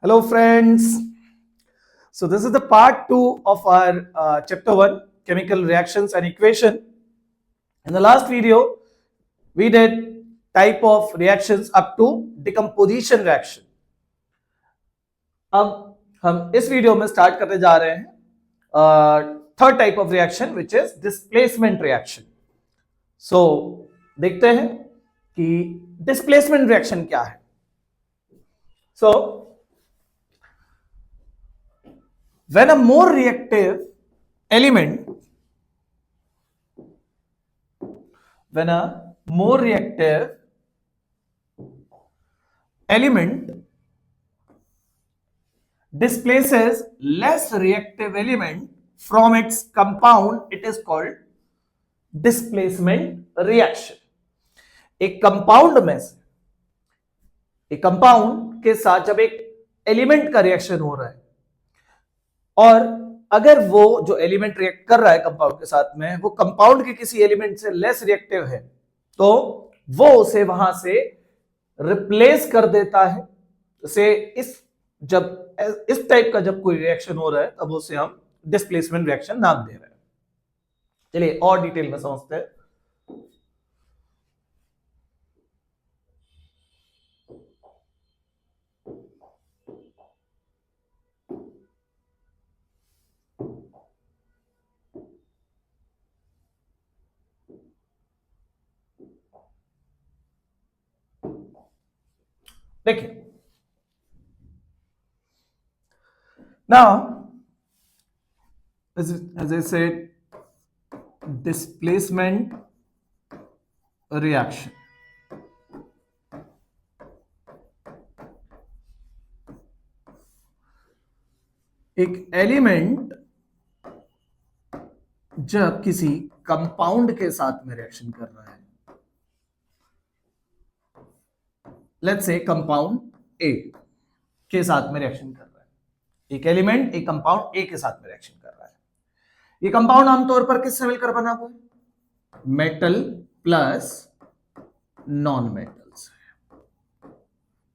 Hello, friends. So this is the part 2 of our chapter 1, chemical reactions and equation. In the last video, we did type of reactions up to decomposition reaction. अब हम इस video में start करने जा रहे हैं third type of reaction which is displacement reaction. So देखते हैं कि डिस्प्लेसमेंट रिएक्शन क्या है. So when a more reactive element displaces less reactive element from its compound, it is called displacement reaction. एक कंपाउंड में से एक कंपाउंड के साथ जब एक एलिमेंट का रिएक्शन हो रहा है और अगर वो जो एलिमेंट रिएक्ट कर रहा है कंपाउंड के साथ में वो कंपाउंड के किसी एलिमेंट से लेस रिएक्टिव है तो वो उसे वहां से रिप्लेस कर देता है. उसे इस टाइप का जब कोई रिएक्शन हो रहा है तब उसे हम डिस्प्लेसमेंट रिएक्शन नाम दे रहे हैं. चलिए और डिटेल में समझते हैं. देखिए, now as I said, displacement reaction. एक एलिमेंट जब किसी कंपाउंड के साथ में रिएक्शन कर रहा है, लेट्स से कंपाउंड ए के साथ में रिएक्शन कर रहा है. एक एलिमेंट एक कंपाउंड ए के साथ में रिएक्शन कर रहा है. ये कंपाउंड आमतौर पर किससे मिलकर बना हुआ है? मेटल प्लस नॉन मेटल से.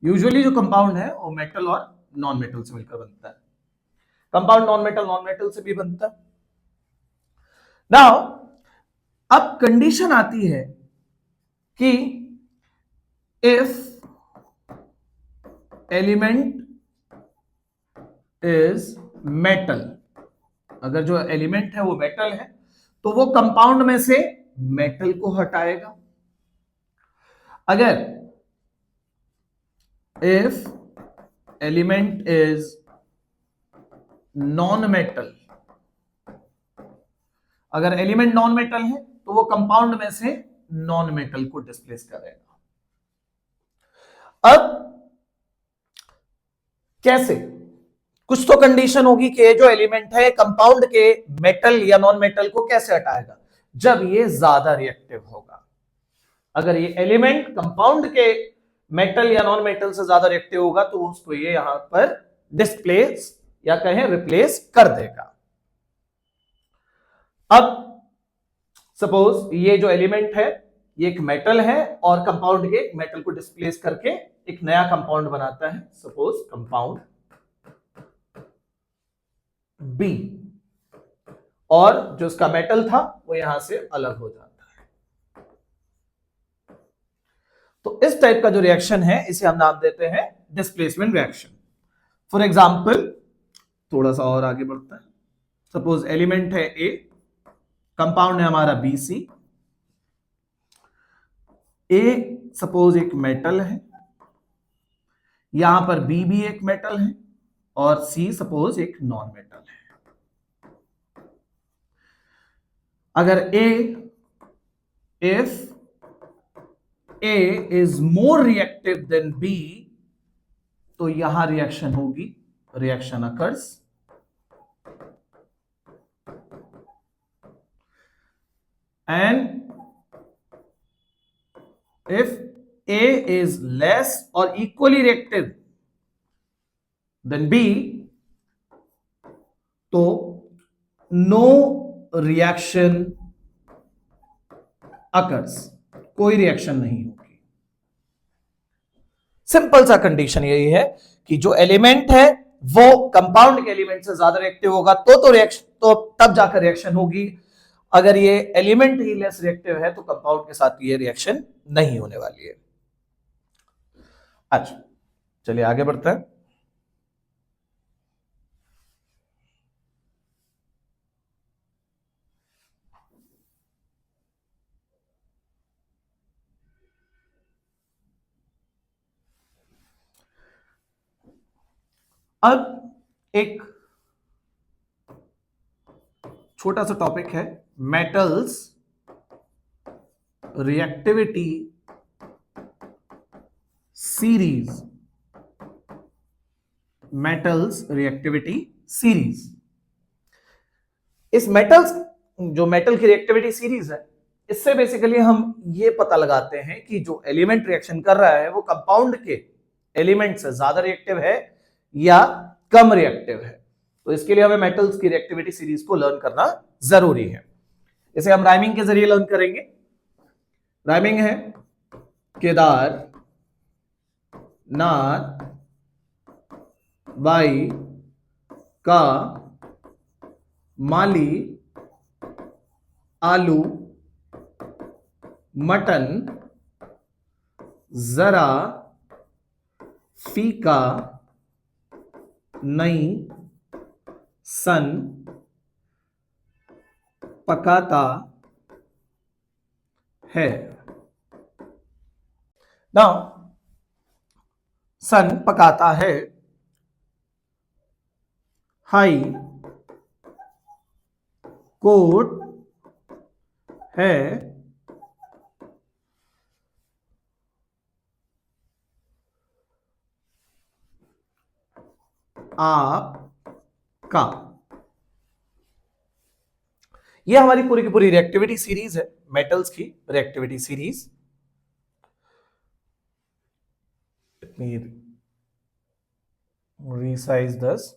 यूजुअली जो कंपाउंड है वो मेटल और नॉन मेटल से मिलकर बनता है. कंपाउंड नॉन मेटल से भी बनता है. नाउ अब कंडीशन आती है कि इफ एलिमेंट इज मेटल, अगर जो एलिमेंट है वो मेटल है तो वो कंपाउंड में से मेटल को हटाएगा. अगर if element is non metal, अगर एलिमेंट नॉन मेटल है तो वो कंपाउंड में से नॉन मेटल को डिस्प्लेस करेगा. अब कैसे? कुछ तो कंडीशन होगी कि जो एलिमेंट है कंपाउंड के मेटल या नॉन मेटल को कैसे हटाएगा? जब ये ज्यादा रिएक्टिव होगा. अगर ये एलिमेंट कंपाउंड के मेटल या नॉन मेटल से ज्यादा रिएक्टिव होगा तो उसको ये यहां पर डिस्प्लेस या कहें रिप्लेस कर देगा. अब सपोज ये जो एलिमेंट है ये एक मेटल है और कंपाउंड के मेटल को डिस्प्लेस करके एक नया कंपाउंड बनाता है. सपोज कंपाउंड बी, और जो उसका मेटल था वो यहां से अलग हो जाता है. तो इस टाइप का जो रिएक्शन है इसे हम नाम देते हैं डिस्प्लेसमेंट रिएक्शन. फॉर एग्जांपल थोड़ा सा और आगे बढ़ता है. सपोज एलिमेंट है ए, कंपाउंड है हमारा बी सी. ए सपोज एक मेटल है, यहां पर बी भी एक मेटल है और सी सपोज एक नॉन मेटल है. अगर if A is more reactive then B तो यहां रिएक्शन होगी, reaction occurs. And if A is less or equally reactive than B तो no reaction occurs, कोई रिएक्शन नहीं होगी. सिंपल सा कंडीशन यही है कि जो एलिमेंट है वो कंपाउंड के एलिमेंट से ज्यादा रिएक्टिव होगा तो रिएक्शन, तो तब जाकर रिएक्शन होगी। अगर ये एलिमेंट ही लेस रिएक्टिव है तो कंपाउंड के साथ ये रिएक्शन नहीं होने वाली है। अच्छा, चलिए आगे बढ़ते हैं। अब एक छोटा सा टॉपिक है, metals reactivity series. Metals reactivity series. इस मेटल्स, जो मेटल की रिएक्टिविटी सीरीज है, इससे बेसिकली हम ये पता लगाते हैं कि जो एलिमेंट रिएक्शन कर रहा है वो कंपाउंड के एलिमेंट से ज्यादा रिएक्टिव है या कम रिएक्टिव है। तो इसके लिए हमें मेटल्स की रिएक्टिविटी सीरीज को लर्न करना जरूरी है। इसे हम राइमिंग के जरिए लर्न करेंगे। राइमिंग है केदार नाथ बाई का माली आलू मटन जरा फीका नई सन पकाता है। नाउ सन पकाता है, हाई कोट है, आपका। यह हमारी पूरी की पूरी रिएक्टिविटी सीरीज है, मेटल्स की reactivity series. Let me resize this.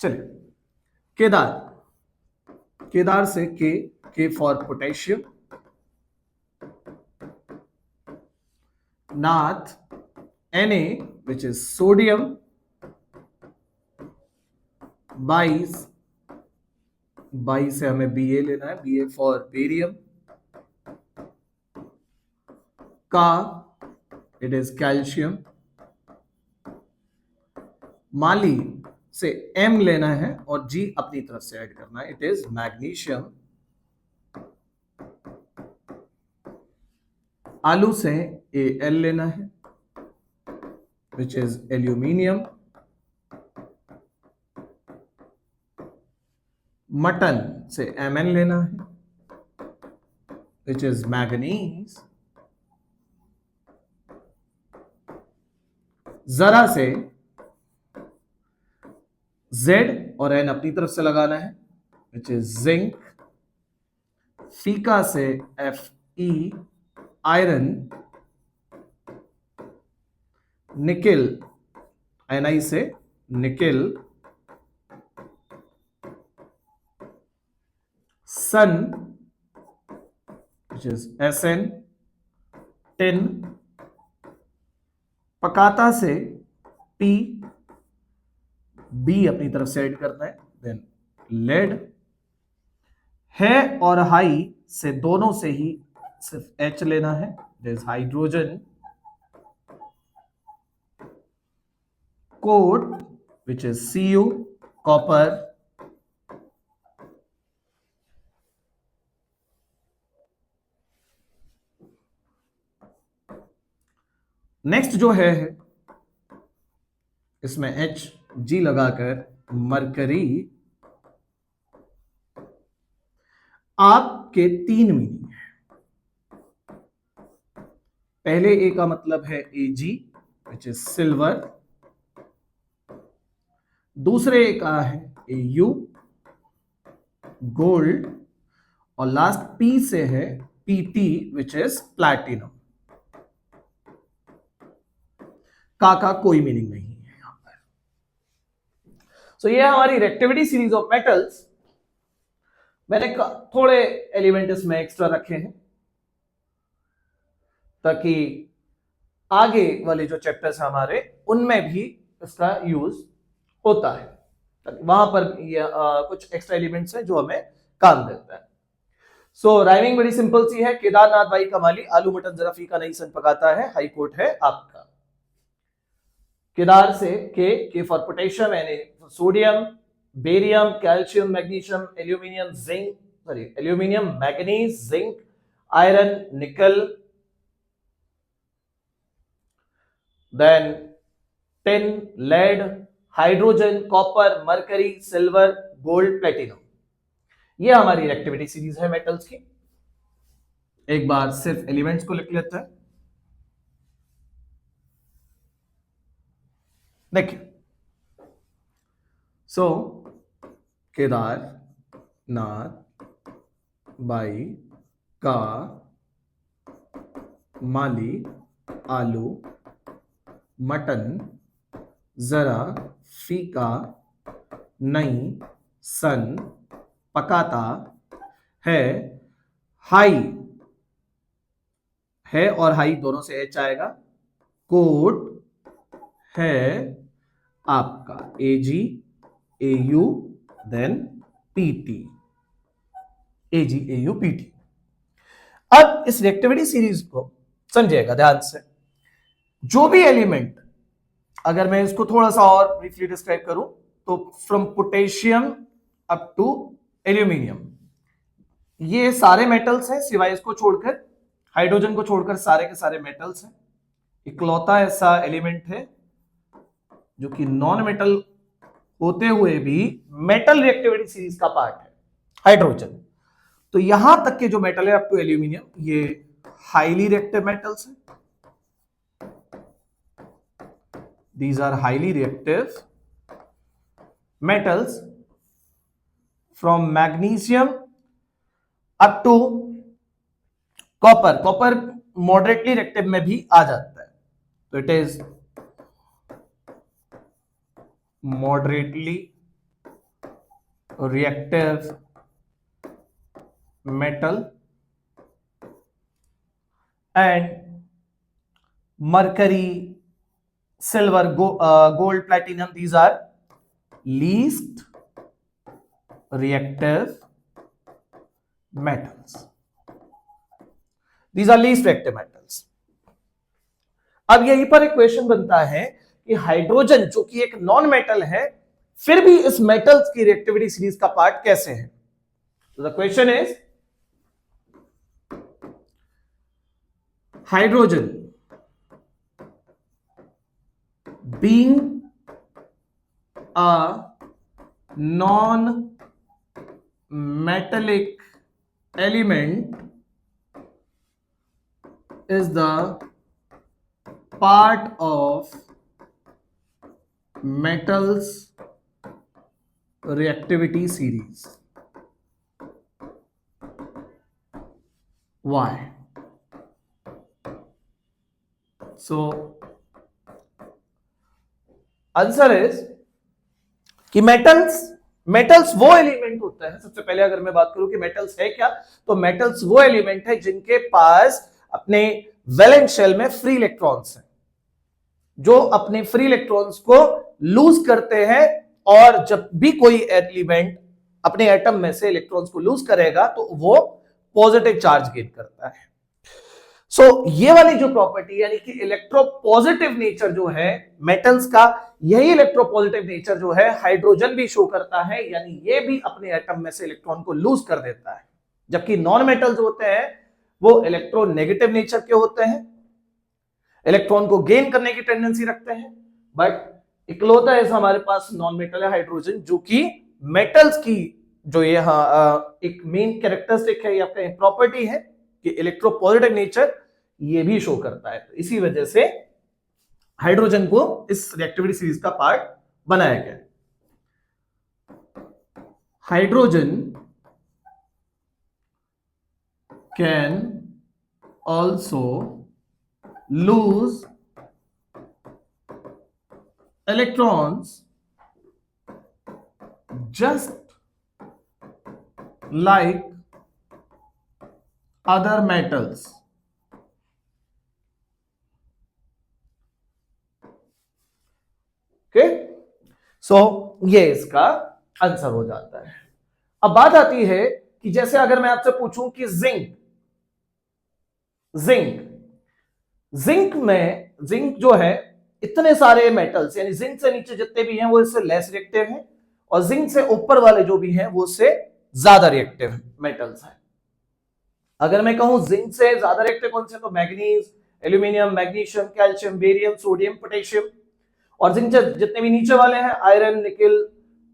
चलिए, केदार, केदार से K for potassium, Nath Na which is sodium, 22 से हमें Ba लेना है, Ba फॉर बेरियम, का इट इज कैल्शियम, माली से M लेना है और G अपनी तरफ से ऐड करना है, इट इज मैग्नीशियम, आलू से Al लेना है विच इज एल्यूमिनियम, मटन से Mn लेना है विच इज मैग्नीज, जरा से Z और N अपनी तरफ से लगाना है विच इज जिंक, फीका से Fe आयरन, निकिल Ni से निकिल, सन विच इज Sn, टिन, पकाता से P, B अपनी तरफ से ऐड करना है, देन लेड है और हाई से दोनों से ही सिर्फ H लेना है, there is hydrogen, coat which is Cu, copper, next जो है इसमें Hg लगाकर मरकरी। आपके 3 मीनिंग है। पहले ए का मतलब है Ag विच इज सिल्वर, दूसरे ए का है Au गोल्ड, और लास्ट P से है Pt विच इज प्लैटिनम। का कोई मीनिंग नहीं है यहां पर। सो ये हमारी रिएक्टिविटी सीरीज ऑफ मेटल्स। मैंने थोड़े एलिमेंट इसमें एक्स्ट्रा रखे हैं ताकि आगे वाले जो चैप्टर्स हैं हमारे उनमें भी इसका यूज होता है, वहां पर ये कुछ एक्स्ट्रा एलिमेंट्स हैं जो हमें काम देता है। सो राइमिंग बड़ी सिंपल सी है, केदारनाथ भाई कमाली, आलू मटन जरा फीका नहीं सन पकाता है, हाई कोर्ट है आपका। केदार से K for potassium, and sodium, barium, calcium, magnesium, aluminium, zinc, sorry aluminium, manganese, zinc, iron, nickel, then tin, lead, hydrogen, copper, mercury, silver, gold, platinum. ये हमारी एक्टिविटी सीरीज है मेटल्स की। एक बार सिर्फ एलिमेंट्स को लिख लेते हैं। देखिए, सो केदार नाथ बाई का माली आलू मटन जरा फीका नहीं सन पकाता है, हाई है और हाई दोनों से एच आएगा, कोट है आपका एजी एयू देन पीटी, एजी एयू पीटी। अब इस रिएक्टिविटी सीरीज को समझिएगा ध्यान से। जो भी एलिमेंट, अगर मैं इसको थोड़ा सा और ब्रीफली डिस्क्राइब करूं तो from potassium up to aluminium, ये सारे मेटल्स हैं सिवाय इसको छोड़कर, हाइड्रोजन को छोड़कर सारे के सारे मेटल्स हैं। इकलौता ऐसा एलिमेंट है जो कि नॉन मेटल होते हुए भी मेटल रिएक्टिविटी सीरीज का पार्ट है, हाइड्रोजन। तो यहां तक के जो मेटल है अप टू एल्यूमिनियम, ये हाईली रिएक्टिव मेटल्स हैं। These are highly reactive metals from magnesium up to copper. Copper moderately reactive में भी आ जाता है, तो it is moderately reactive metal, and mercury, silver, gold, platinum, these are least reactive metals. These are least reactive metals. अब यहीं पर एक question बनता है कि हाइड्रोजन जो कि एक नॉन मेटल है, फिर भी इस मेटल्स की रिएक्टिविटी सीरीज का पार्ट कैसे है? तो the question is, hydrogen being a non-metallic element is the part of metals reactivity series. Why? So answer is कि मेटल्स वो एलिमेंट होता है, सबसे पहले अगर मैं बात करूं कि मेटल्स है क्या, तो मेटल्स वो एलिमेंट है जिनके पास अपने वैलेंस शेल में फ्री इलेक्ट्रॉन्स हैं, जो अपने फ्री इलेक्ट्रॉन्स को लूज करते हैं, और जब भी कोई एलिमेंट अपने एटम में से इलेक्ट्रॉन्स को लूज करेगा तो वो पॉजिटिव चार्ज गेन करता है। सो ये वाली जो प्रॉपर्टी यानी कि इलेक्ट्रोपॉजिटिव नेचर जो है मेटल्स का, यही इलेक्ट्रोपॉजिटिव नेचर जो है हाइड्रोजन भी शो करता है, यानी ये भी अपने एटम में से इलेक्ट्रॉन को लूज कर देता है। जबकि नॉन मेटल्स होते हैं वो इलेक्ट्रोनेगेटिव नेचर के होते हैं, इलेक्ट्रॉन को गेन करने की टेंडेंसी रखते हैं, बट इकलौता ऐसा हमारे पास नॉन मेटल है हाइड्रोजन, जो कि मेटल्स की जो ये एक मेन कैरेक्टरिस्टिक है, आपका प्रॉपर्टी है कि इलेक्ट्रोपॉजिटिव नेचर ये भी शो करता है। तो इसी वजह से हाइड्रोजन को इस रिएक्टिविटी सीरीज का पार्ट बनाया गया। Hydrogen can also lose electrons just like other metals. Okay, so ये इसका आंसर हो जाता है। अब बात आती है कि जैसे अगर मैं आपसे पूछूं कि जिंक जिंक जिंक में जिंक जो है इतने सारे मेटल्स यानी जिंक से नीचे जितने भी हैं वो इससे लेस रिएक्टिव हैं और जिंक से ऊपर वाले जो भी हैं वो उससे ज्यादा रिएक्टिव मेटल्स हैं। अगर मैं कहूं जिंक से ज्यादा रिएक्टिव कौन से, तो manganese, aluminium, magnesium, calcium, barium, sodium, potassium. और जिंक से जितने भी नीचे वाले हैं iron, nickel,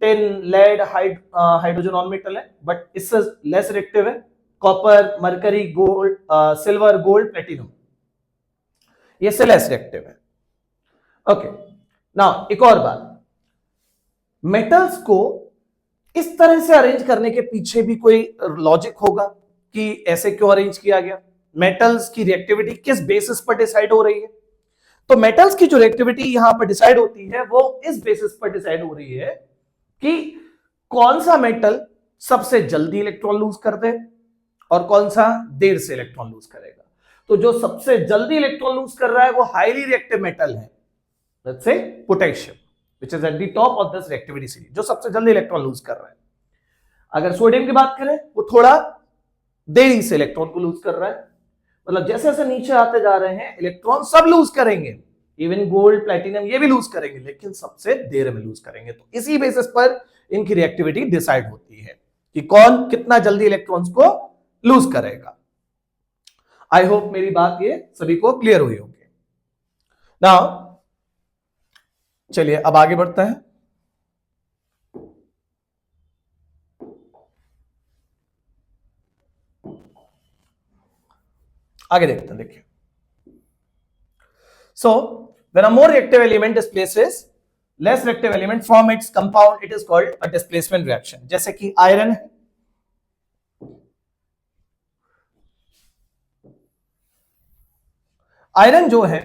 tin, lead, hydrogen non metal है बट इससे लेस रिएक्टिव है। Copper, mercury, gold, silver, gold, platinum, ये से लेस रिएक्टिव है। ओके, नाउ एक और बात, मेटल्स को इस तरह से अरेंज करने के पीछे भी कोई लॉजिक होगा कि ऐसे क्यों अरेंज किया गया, मेटल्स की रिएक्टिविटी किस बेसिस पर डिसाइड हो रही है। तो मेटल्स की जो रिएक्टिविटी यहां पर डिसाइड होती है वो इस बेसिस पर डिसाइड हो रही है कि कौन सा मेटल सबसे जल्दी इलेक्ट्रॉन लूज कर दे और कौन सा देर से इलेक्ट्रॉन लूज करेगा। तो जो सबसे जल्दी इलेक्ट्रॉन लूज कर रहा है वो हाईली रिएक्टिव मेटल है, let's say potassium, which is at the top of this reactivity series, जो सबसे जल्दी इलेक्ट्रॉन लूज कर रहा है। अगर सोडियम की बात करें वो थोड़ा देरी से इलेक्ट्रॉन को लूज कर रहा है, मतलब जैसे जैसे नीचे आते जा रहे हैं इलेक्ट्रॉन सब लूज करेंगे, इवन गोल्ड, प्लैटिनम ये भी लूज करेंगे, लेकिन सबसे देर में लूज करेंगे। तो इसी बेसिस पर इनकी रिएक्टिविटी डिसाइड होती है कि कौन कितना जल्दी इलेक्ट्रॉन्स को लूज करेगा। आई होप मेरी बात ये सभी को क्लियर हुई होगी। नाउ चलिए अब आगे बढ़ते हैं। आगे देखते हैं, देखिए। So when a more reactive element displaces less reactive element from its compound, it is called a displacement reaction। जैसे कि आयरन है, आयरन जो है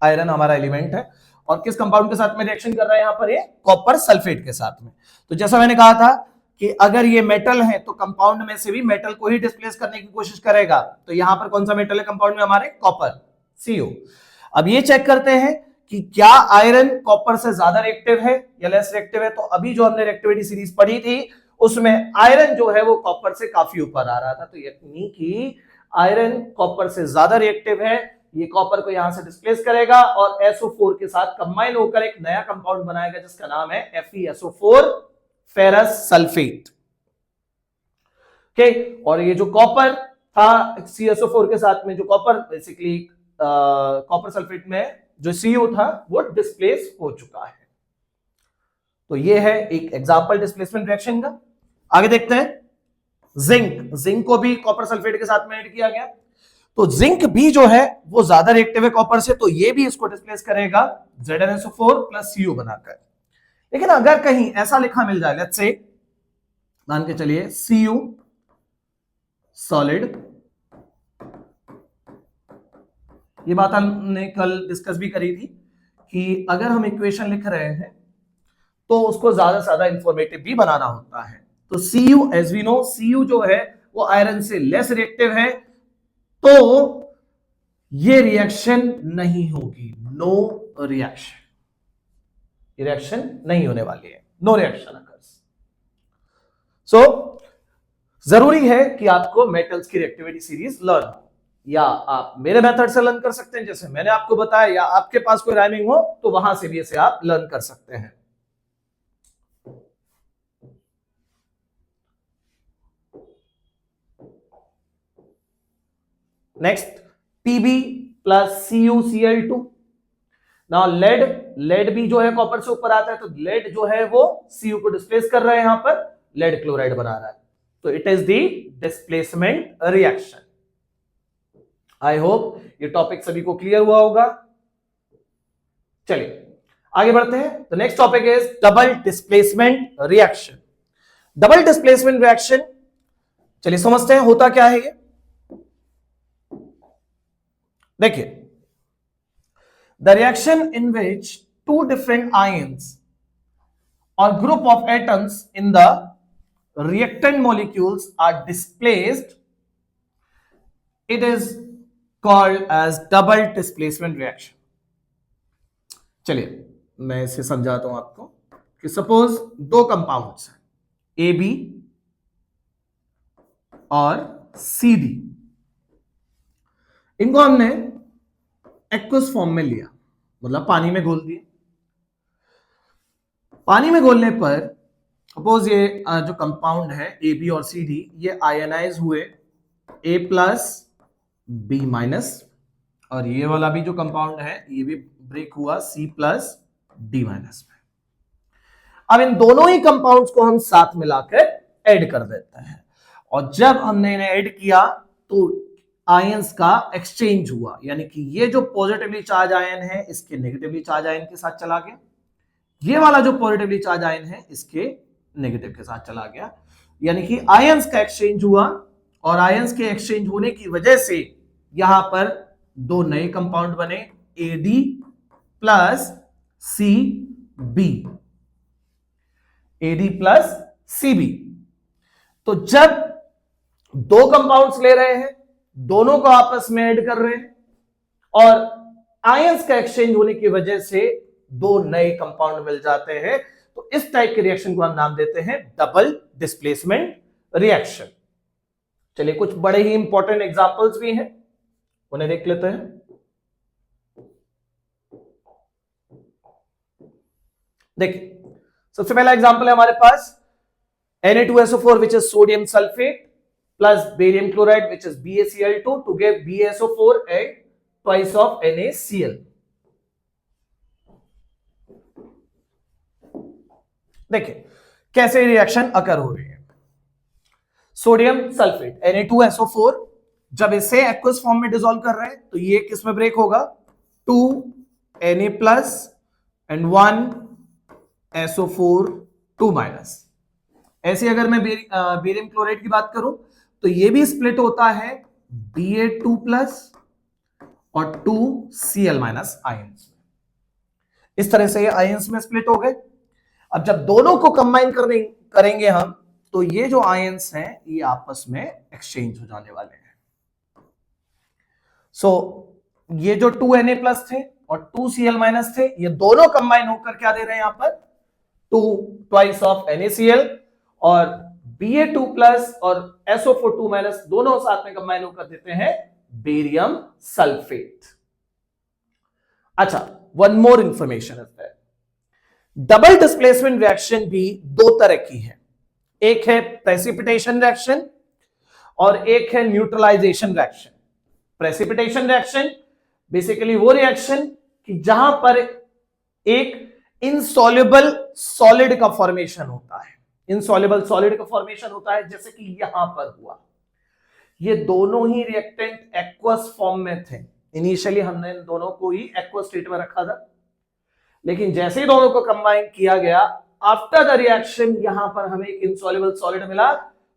आयरन हमारा एलिमेंट है और किस कंपाउंड के साथ में रिएक्शन कर रहा है यहां पर, ये कॉपर सल्फेट के साथ में। तो जैसा मैंने कहा था कि अगर ये मेटल है तो कंपाउंड में से भी मेटल को ही डिस्प्लेस करने की कोशिश करेगा। तो यहां पर कौन सा मेटल है कंपाउंड में हमारे, कॉपर, CO। अब ये चेक करते हैं कि क्या आयरन कॉपर से ज्यादा रिएक्टिव है या लेस रिएक्टिव है। तो अभी जो हमने रिएक्टिविटी सीरीज पढ़ी थी उसमें आयरन जो है वो कॉपर से काफी ऊपर आ रहा था, तो यानी कि आयरन कॉपर से ज्यादा रिएक्टिव है। ये कॉपर को यहां से डिस्प्लेस करेगा और SO4 के साथ कंबाइन होकर एक नया कंपाउंड बनाएगा जिसका नाम है FeSO4, फेरस सल्फेट। ओके, और ये जो कॉपर था CSO4 के साथ में, जो कॉपर बेसिकली कॉपर सल्फेट में जो CO था वो डिस्प्लेस हो चुका है। तो ये है एक एग्जांपल डिस्प्लेसमेंट रिएक्शन का। आगे देखते हैं, जिंक, जिंक को भी कॉपर सल्फेट के साथ में ऐड किया गया। तो जिंक भी जो है वो ज्यादा रिएक्टिव है कॉपर से, तो ये भी इसको डिस्प्लेस करेगा ZnSO4 प्लस CO बनाकर। लेकिन अगर कहीं ऐसा लिखा मिल जाए, लेट्स से मान के चलिए Cu सॉलिड, ये बात हमने कल डिस्कस भी करी थी कि अगर हम इक्वेशन लिख रहे हैं तो उसको ज्यादा से ज्यादा इंफॉर्मेटिव भी बनाना होता है। तो Cu as we know, Cu जो है वो आयरन से लेस रिएक्टिव है, तो ये रिएक्शन नहीं होगी, नो रिएक्शन, रिएक्शन नहीं होने वाली है, नो रिएक्शन अकर्स। सो जरूरी है कि आपको मेटल्स की रिएक्टिविटी सीरीज लर्न हो, या आप मेरे मेथड से लर्न कर सकते हैं जैसे मैंने आपको बताया, या आपके पास कोई राइमिंग हो तो वहां से भी इसे आप लर्न कर सकते हैं। Next, Pb plus CuCl2। Now lead भी जो है कॉपर से ऊपर आता है, तो लेड जो है वो Cu को डिस्प्लेस कर रहा है, यहां पर लेड क्लोराइड बना रहा है, तो it is the displacement reaction. I hope ये टॉपिक सभी को क्लियर हुआ होगा। चलिए आगे बढ़ते हैं। The next topic is double displacement reaction. Double displacement reaction, चलिए समझते हैं होता क्या है ये। देखिए, the reaction in which two different ions or group of atoms in the reactant molecules are displaced, it is called as double displacement reaction. चलिए मैं इसे समझाता हूं आपको कि सपोज दो कंपाउंड्स हैं ए बी और सी डी, इनको हमने एक्वस फॉर्म में लिया, मतलब पानी में घोल दिए। पानी में घोलने पर सपोज ये जो कंपाउंड है ए बी और सी डी, ये आयनाइज हुए ए प्लस बी माइनस, और ये वाला भी जो कंपाउंड है ये भी ब्रेक हुआ सी प्लस डी माइनस में। अब इन दोनों ही कंपाउंड्स को हम साथ मिलाकर ऐड कर देते हैं, और जब हमने इन्हें ऐड किया तो आयंस का एक्सचेंज हुआ, यानी कि ये जो पॉजिटिवली चार्ज आयन है इसके नेगेटिवली चार्ज आयन के साथ चला गया, ये वाला जो पॉजिटिवली चार्ज आयन है इसके नेगेटिव के साथ चला गया, यानी कि आयंस का एक्सचेंज हुआ। और आयंस के एक्सचेंज होने की वजह से यहां पर दो नए कंपाउंड बने AD plus CB, AD plus CB। तो जब दो कंपाउंड्स ले रहे हैं, दोनों को आपस में ऐड कर रहे हैं, और आयंस का एक्सचेंज होने की वजह से दो नए कंपाउंड मिल जाते हैं, तो इस टाइप के रिएक्शन को हम नाम देते हैं डबल डिस्प्लेसमेंट रिएक्शन। चलिए कुछ बड़े ही इंपॉर्टेंट एग्जांपल्स भी हैं, उन्हें देख लेते हैं। देखिए सबसे पहला एग्जांपल है हमारे पास Na2SO4 which is sodium sulfate plus barium chloride which is BaCl2 to give BaSO4 and twice of NaCl। देखिए कैसे रिएक्शन अकर हो रही है। सोडियम सल्फेट Na2SO4 जब इसे एक्वस फॉर्म में डिसॉल्व कर रहे हैं तो ये किस में ब्रेक होगा, 2Na plus and 1SO4 2 minus. ऐसे अगर मैं बेरियम क्लोराइड की बात करूं तो ये भी स्प्लिट होता है Ba2 प्लस और 2Cl माइनस आयंस में। इस तरह से ये आयंस में स्प्लिट हो गए। अब जब दोनों को कंबाइन करेंगे हम तो ये जो आयंस हैं ये आपस में एक्सचेंज हो जाने वाले हैं। सो ये जो 2Na प्लस थे और 2Cl माइनस थे, ये दोनों कंबाइन होकर क्या दे रहे हैं यहां पर, 2 ट्वाइस ऑफ NaCl, और Ba2 प्लस और SO4 2 माइनस दोनों साथ में कंबाइन होकर देते हैं बेरियम सल्फेट। अच्छा, one more information is that double displacement reaction भी दो तरह की है, एक है प्रेसिपिटेशन रिएक्शन और एक है neutralisation reaction. Precipitation reaction basically वो रिएक्शन कि जहां पर एक इनसॉल्युबल सॉलिड का फॉर्मेशन होता है, इनसॉल्युबल सॉलिड का फॉर्मेशन होता है, जैसे कि यहां पर हुआ। ये दोनों ही रिएक्टेंट एक्वस फॉर्म में थे। इनिशियली हमने इन दोनों को ही एक्वस स्टेट में रखा था, लेकिन जैसे ही दोनों को कंबाइन किया गया आफ्टर द रिएक्शन यहां पर हमें एक इनसॉल्युबल सॉलिड मिला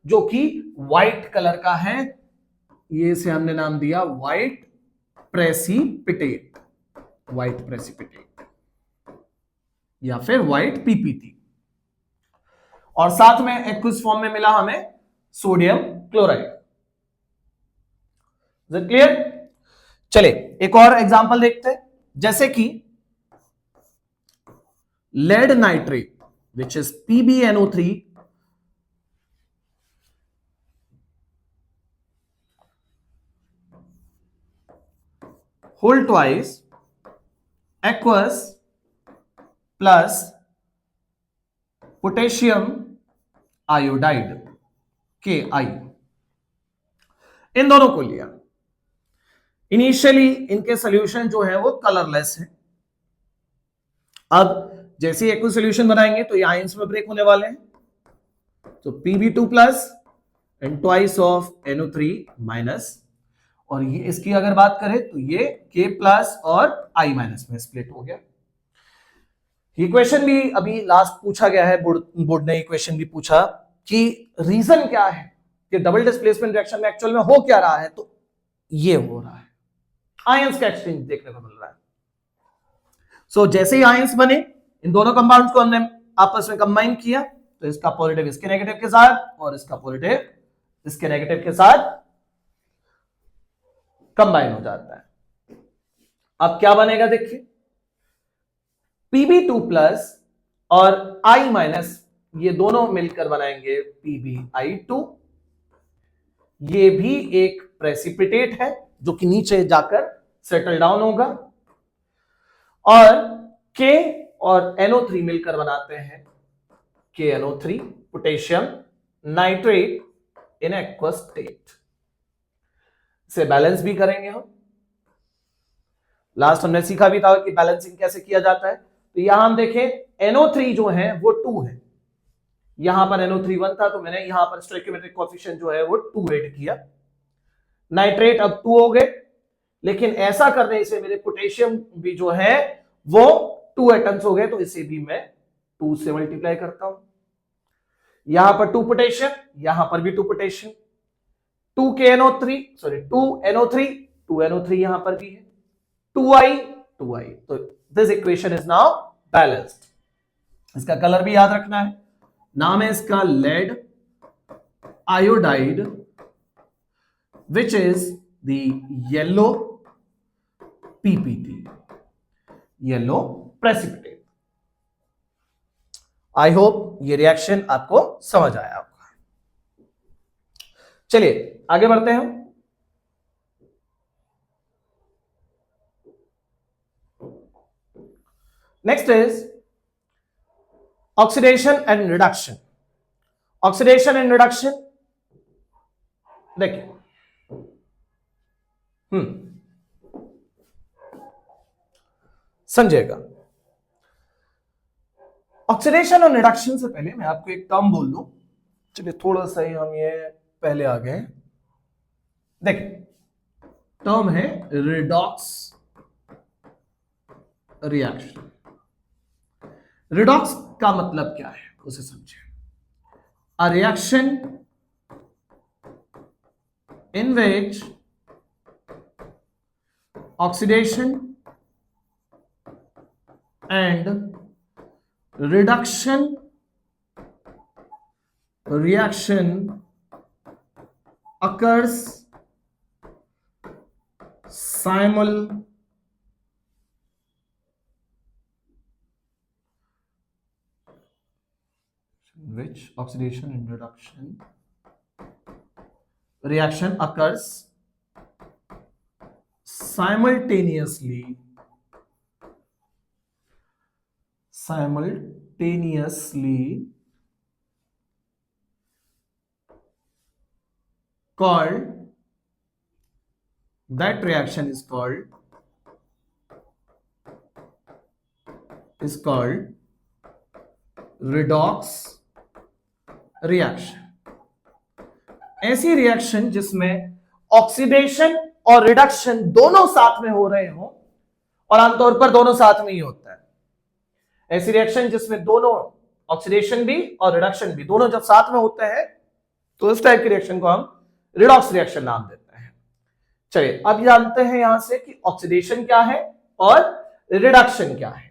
जो कि व्हाइट कलर का है। ये से हमने नाम दिया व्हाइट प्रेसिपिटेट, व्हाइट प्रेसिपिटेट या फिर व्हाइट PPT, और साथ में एक्वस फॉर्म में मिला हमें सोडियम क्लोराइड। क्लियर? चलिए एक और एग्जांपल देखते हैं, जैसे कि lead nitrate which is PbNO3 whole twice aqueous plus potassium iodide Ki, इन दोनों को लिया। इनिशियली इनके सॉल्यूशन जो है वो कलरलेस है। अब जैसे ही एक्वस सॉल्यूशन बनाएंगे तो ये आयंस में ब्रेक होने वाले हैं, तो Pb2 plus and twice of NO3 minus, और ये इसकी अगर बात करें तो ये K प्लस और I माइनस में स्प्लिट हो गया। ये क्वेश्चन भी अभी लास्ट पूछा गया है, बोर्ड ने क्वेश्चन भी पूछा कि रीजन क्या है कि डबल डिस्प्लेसमेंट रिएक्शन में एक्चुअल में हो क्या रहा है, तो ये हो रहा है आयंस का एक्सचेंज देखने को मिल रहा है। सो जैसे ही आयंस बने, इन दोनों कंपाउंड्स को हमने आपस में कंबाइन किया, तो इसका पॉजिटिव इसके नेगेटिव के साथ और इसका पॉजिटिव इसके नेगेटिव के साथ कंबाइन हो जाता है। अब क्या बनेगा देखिए, Pb2 प्लस और I माइनस, ये दोनों मिलकर बनाएंगे PbI2। ये भी एक प्रेसिपिटेट है जो कि नीचे जाकर सेटल डाउन होगा, और K और NO3 मिलकर बनाते हैं KNO3, potassium nitrate in aqueous state. इसे बैलेंस भी करेंगे हम। लास्ट हमने सीखा भी था कि बैलेंसिंग कैसे किया जाता है। तो यहां हम देखें NO3 जो है वो 2 है, यहां पर NO3 1 था, तो मैंने यहां पर स्टोइकियोमेट्रिक कोएफिशिएंट जो है वो 2 ऐड किया। नाइट्रेट अब 2 हो गए, लेकिन ऐसा करने से मेरे पोटेशियम भी जो है वो 2 एटम्स हो गए, तो इसे भी मैं 2 से मल्टीप्लाई करता हूं। यहां पर 2 पोटेशियम, यहां पर भी 2 पोटेशियम, 2 NO3 यहां पर भी है, 2I। तो this equation is now balanced. इसका कलर भी याद रखना है, नाम है इसका lead iodide, which is the yellow PPT, yellow precipitate. I hope ये रिएक्शन आपको समझ आया होगा। चलिए आगे बढ़ते हैं। Next is oxidation and reduction. Oxidation and reduction देखिए, समझिएगा। ऑक्सीडेशन और रिडक्शन से पहले मैं आपको एक टर्म बोल दूं। चलिए थोड़ा सा ही हम ये पहले आ गए। देखिए टर्म है रिडॉक्स रिएक्शन। रिडॉक्स का मतलब क्या है उसे समझिए। A reaction in which oxidation and reduction reaction occurs which oxidation and reduction reaction occurs simultaneously called, that reaction is called redox reaction। ऐसी रिएक्शन जिसमें ऑक्सीडेशन और रिडक्शन दोनों साथ में हो रहे हो, और आमतौर पर दोनों साथ में ही होता है। ऐसी रिएक्शन जिसमें दोनों ऑक्सीडेशन भी और रिडक्शन भी दोनों जब साथ में होते हैं, तो इस टाइप की रिएक्शन को हम रिडॉक्स रिएक्शन नाम देते हैं। चलिए अब जानते हैं यहां से कि ऑक्सीडेशन क्या है और रिडक्शन क्या है।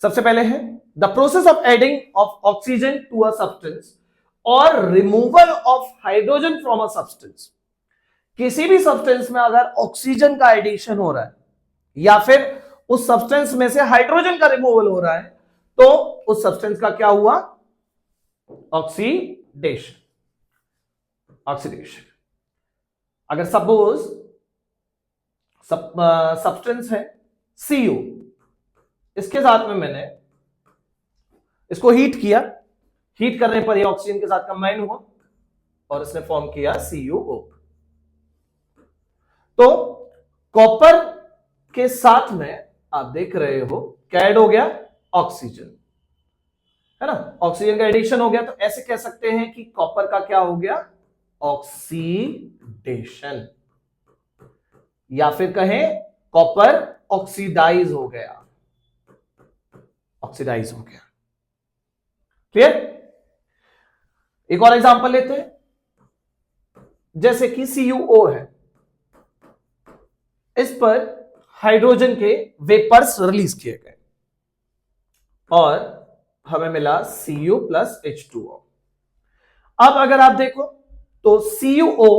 सबसे पहले है the process of adding of oxygen to a substance और removal of hydrogen from a substance. किसी भी सब्सटेंस में अगर ऑक्सीजन का एडिशन हो रहा है या फिर उस सब्सटेंस में से हाइड्रोजन का रिमूवल हो रहा है, तो उस सब्सटेंस का क्या हुआ? ऑक्सीडेशन। अगर सपोज सब्सटेंस है Cu, इसके साथ में मैंने इसको हीट किया, हीट करने पर ये ऑक्सीजन के साथ कंबाइन हुआ और इसने फॉर्म किया CuO। तो कॉपर के साथ में आप देख रहे हो क्या ऐड हो गया? ऑक्सीजन, है ना। ऑक्सीजन का एडिशन हो गया, तो ऐसे कह सकते हैं कि कॉपर का क्या हो गया? ऑक्सीडेशन, या फिर कहें कॉपर ऑक्सीडाइज हो गया। क्लियर? एक और एग्जांपल लेते हैं, जैसे कि CuO है, इस पर हाइड्रोजन के वेपर्स रिलीज किए गए और हमें मिला Cu प्लस H2O। अब अगर आप देखो तो CuO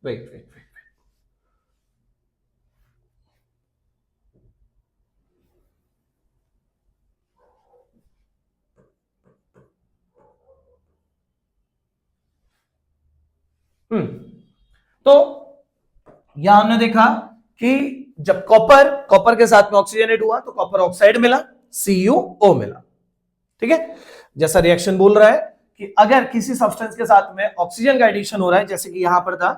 वेट, तो यहां हमने देखा कि जब कॉपर के साथ में ऑक्सीजनेट हुआ तो कॉपर ऑक्साइड मिला, CuO मिला। ठीक है, जैसा रिएक्शन बोल रहा है कि अगर किसी सब्सटेंस के साथ में ऑक्सीजन का एडिशन हो रहा है, जैसे कि यहां पर था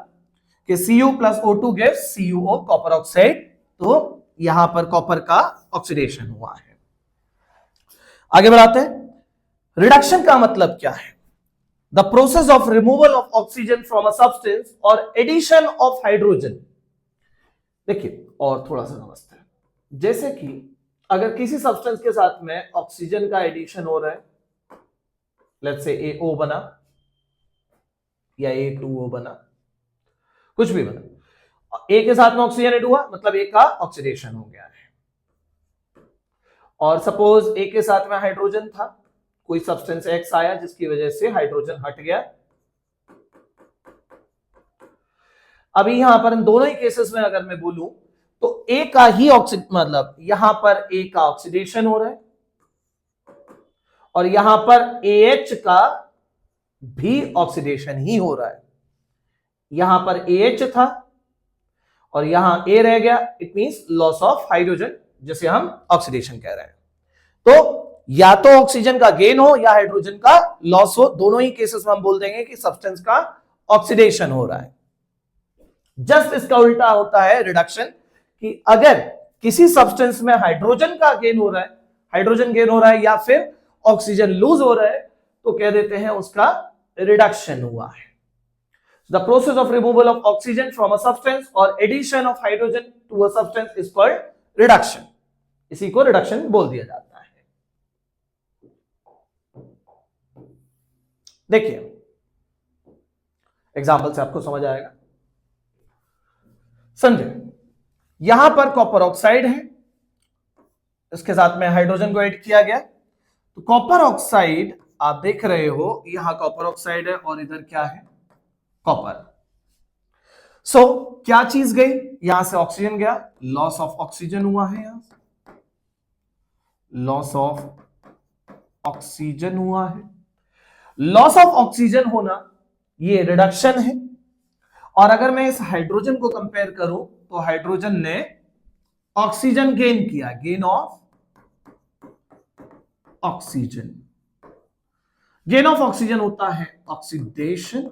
कि Cu plus O2 gives CuO copper oxide, तो यहां पर कॉपर का ऑक्सीडेशन हुआ है। आगे बढ़ाते हैं। रिडक्शन का मतलब क्या है? The process of removal of oxygen from a substance और एडिशन ऑफ हाइड्रोजन। देखिए और थोड़ा सा समझते हैं। जैसे कि अगर किसी सब्सटेंस के साथ में ऑक्सीजन का एडिशन हो रहा है, लेट्स से AO बना या A2O बना, कुछ भी बना, A के साथ में ऑक्सीजन एड हुआ मतलब A का ऑक्सीडेशन हो गया है। और सपोज A के साथ में हाइड्रोजन था, कोई सब्सटेंस X आया जिसकी वजह से हाइड्रोजन हट गया। अभी यहां पर इन दोनों ही केसेस में अगर मैं बोलूं तो A का ही मतलब यहां पर A का ऑक्सीडेशन हो रहा है और यहां पर AH का भी ऑक्सीडेशन ही हो रहा है। यहां पर AH था और यहां A रह गया, it means loss of hydrogen, जिसे हम ऑक्सीडेशन कह रहे हैं। तो या तो ऑक्सीजन का गेन हो या हाइड्रोजन का लॉस हो, दोनों ही केसेस में हम बोल देंगे कि सब्सटेंस का ऑक्सीडेशन हो रहा है। जस्ट इसका उल्टा होता है रिडक्शन, कि अगर किसी सब्सटेंस में हाइड्रोजन का गेन हो रहा है, हाइड्रोजन गेन हो रहा है या फिर ऑक्सीजन लूज हो रहा है, तो कह देते हैं उसका रिडक्शन हुआ है। The process of removal of oxygen from a substance or addition of hydrogen to a substance is called reduction. इसी को रिडक्शन बोल दिया जाता है। देखिए एग्जांपल से आपको समझ आएगा। समझे, यहां पर कॉपर ऑक्साइड है, इसके साथ में हाइड्रोजन को ऐड किया गया, तो कॉपर ऑक्साइड आप देख रहे हो, यहां कॉपर ऑक्साइड है और इधर क्या है? कॉपर। सो क्या चीज गई? यहां से ऑक्सीजन गया, लॉस ऑफ ऑक्सीजन हुआ है, यहां से लॉस ऑफ ऑक्सीजन हुआ है। लॉस ऑफ ऑक्सीजन होना ये रिडक्शन है। और अगर मैं इस हाइड्रोजन को कंपेयर करूं तो हाइड्रोजन ने ऑक्सीजन गेन किया, gain of oxygen. Gain of oxygen होता है ऑक्सीडेशन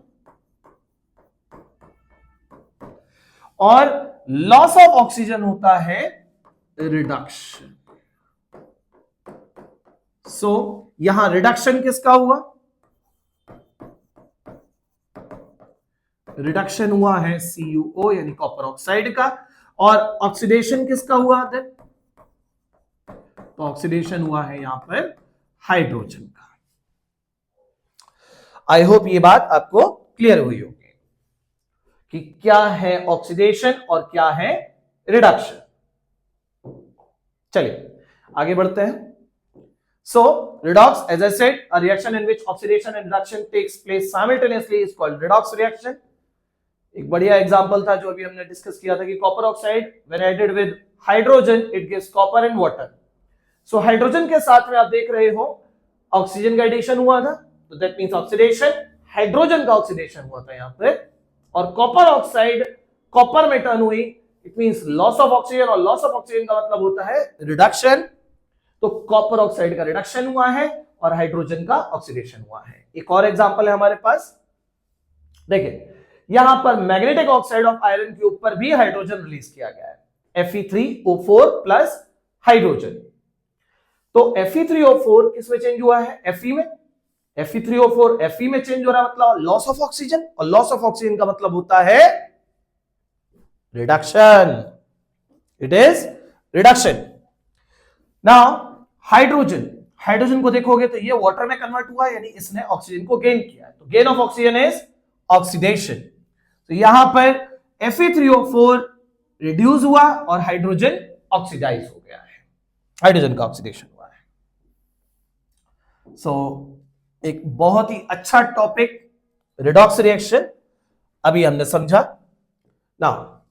और लॉस ऑफ ऑक्सीजन होता है रिडक्शन। सो यहां रिडक्शन किसका हुआ? रिडक्शन हुआ है CuO यानी कॉपर ऑक्साइड का, और ऑक्सीडेशन किसका हुआ? तो ऑक्सीडेशन हुआ है यहां पर हाइड्रोजन का। आई होप ये बात आपको क्लियर हुई होगी कि क्या है ऑक्सीडेशन और क्या है रिडक्शन। चलिए आगे बढ़ते हैं। सो redox, as I said, a reaction in which oxidation and reduction takes place simultaneously is called redox reaction. एक बढ़िया एग्जांपल था जो अभी हमने डिस्कस किया था कि copper oxide when added with hydrogen it gives copper and water. So hydrogen के साथ में आप देख रहे हो ऑक्सीजन का एडिशन हुआ था, तो दैट मींस ऑक्सीडेशन, हाइड्रोजन का ऑक्सीडेशन हुआ था यहां पे, और कॉपर ऑक्साइड कॉपर में टर्न हुई, it means loss of oxygen, और लॉस ऑफ ऑक्सीजन का मतलब होता है रिडक्शन। तो कॉपर ऑक्साइड का रिडक्शन हुआ है और हाइड्रोजन का ऑक्सीडेशन हुआ है। एक और एग्जांपल है हमारे पास, देखिए यहां पर मैग्नेटिक ऑक्साइड ऑफ आयरन के ऊपर भी हाइड्रोजन रिलीज किया गया है, Fe3O4 प्लस हाइड्रोजन। तो Fe3O4 किसमें चेंज हुआ है? Fe में। Fe3O4 Fe में चेंज हो रहा है, मतलब लॉस ऑफ ऑक्सीजन, और लॉस ऑफ ऑक्सीजन का मतलब होता है reduction. It is reduction. Now hydrogen को देखोगे तो ये वाटर में कन्वर्ट हुआ, यानी इसने ऑक्सीजन को गेन किया, तो gain of oxygen is oxidation. तो यहां पर Fe3O4 रिड्यूस हुआ और हाइड्रोजन ऑक्सीडाइज हो गया है, हाइड्रोजन का ऑक्सीडेशन हुआ है। सो एक बहुत ही अच्छा टॉपिक रिडॉक्स रिएक्शन अभी हमने समझा ना।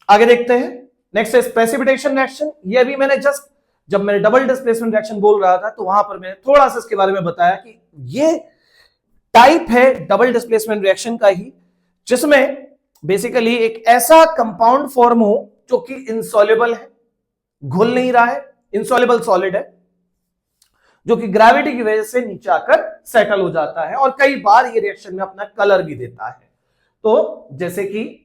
आगे देखते हैं, नेक्स्ट है प्रेसिपिटेशन रिएक्शन। ये अभी मैंने जस्ट जब मैंने डबल डिस्प्लेसमेंट रिएक्शन बोल रहा था तो वहां पर मैंने थोड़ा सा इसके बारे में बताया कि ये टाइप है डबल डिस्प्लेसमेंट रिएक्शन का ही, जिसमें बेसिकली एक ऐसा कंपाउंड फॉर्म हो जो कि इनसॉल्युबल है, घुल नहीं रहा है, इनसॉल्युबल सॉलिड है, जो कि ग्रेविटी की वजह से नीचे आकर सेटल हो जाता है और कई बार ये रिएक्शन में अपना कलर भी देता है। तो जैसे कि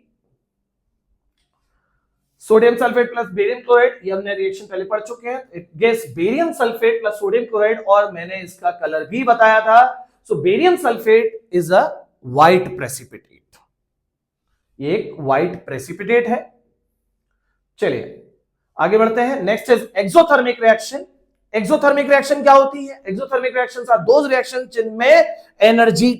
sodium sulphate plus barium chloride, ये हमने रिएक्शन पहले पढ़ चुके हैं। Gas barium sulphate plus sodium chloride, और मैंने इसका कलर भी बताया था। So barium sulphate is a white precipitate, ये एक व्हाइट प्रेसिपिटेट है। चलिए आगे बढ़ते हैं, next is exothermic reaction. Exothermic reaction क्या होती है? Exothermic reactions are those reaction जिनमें एनर्जी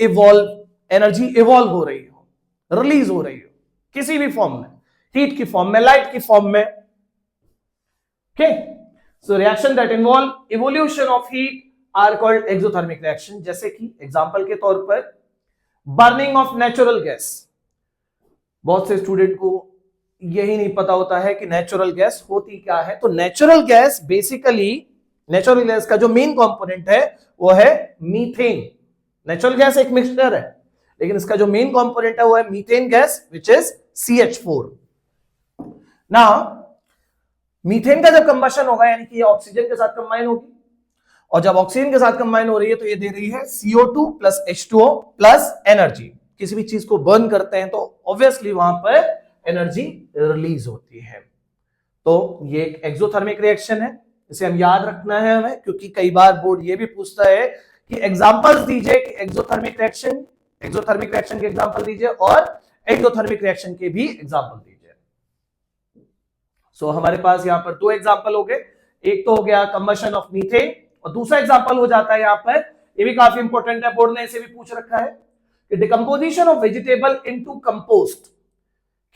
इवॉल्व हो रही हो, रिलीज हो रही हो किसी भी फॉर्म में, हीट की फॉर्म में, लाइट की फॉर्म में। Okay, so reaction that involve evolution of heat are called exothermic reaction. जैसे कि एग्जांपल के तौर पर बर्निंग ऑफ नेचुरल गैस। बहुत से स्टूडेंट को यही नहीं पता होता है कि नेचुरल गैस होती क्या है। तो natural gas basically, natural gas का जो मेन कंपोनेंट है वो है मीथेन। नेचुरल गैस एक मिक्सचर है, लेकिन इसका जो मेन कंपोनेंट है वो है methane gas, which is CH4। Now methane का जब कंबशन होगा, यानी कि ये ऑक्सीजन के साथ कंबाइन होगी, और जब ऑक्सीजन के साथ कंबाइन हो रही है तो ये दे रही है CO2 plus H2O plus energy. किसी भी चीज को बर्न करते हैं तो ऑब्वियसली वहां पर एनर्जी रिलीज होती है। तो ये एक एक्सोथर्मिक रिएक्शन है, इसे हम याद रखना है हमें, क्योंकि कई बार बोर्ड ये भी पूछता है कि एग्जांपल्स दीजिए कि एक्सोथर्मिक रिएक्शन के एग्जांपल दीजिए और एक्सोथर्मिक रिएक्शन के भी एग्जांपल दीजिए। सो हमारे पास यहां पर दो एग्जांपल हो गए, एक तो हो गया कंबशन ऑफ मीथेन, और दूसरा एग्जांपल हो जाता है यहां पर, ये भी काफी इंपॉर्टेंट है, बोर्ड ने इसे भी पूछ रखा है कि decomposition of vegetable into compost.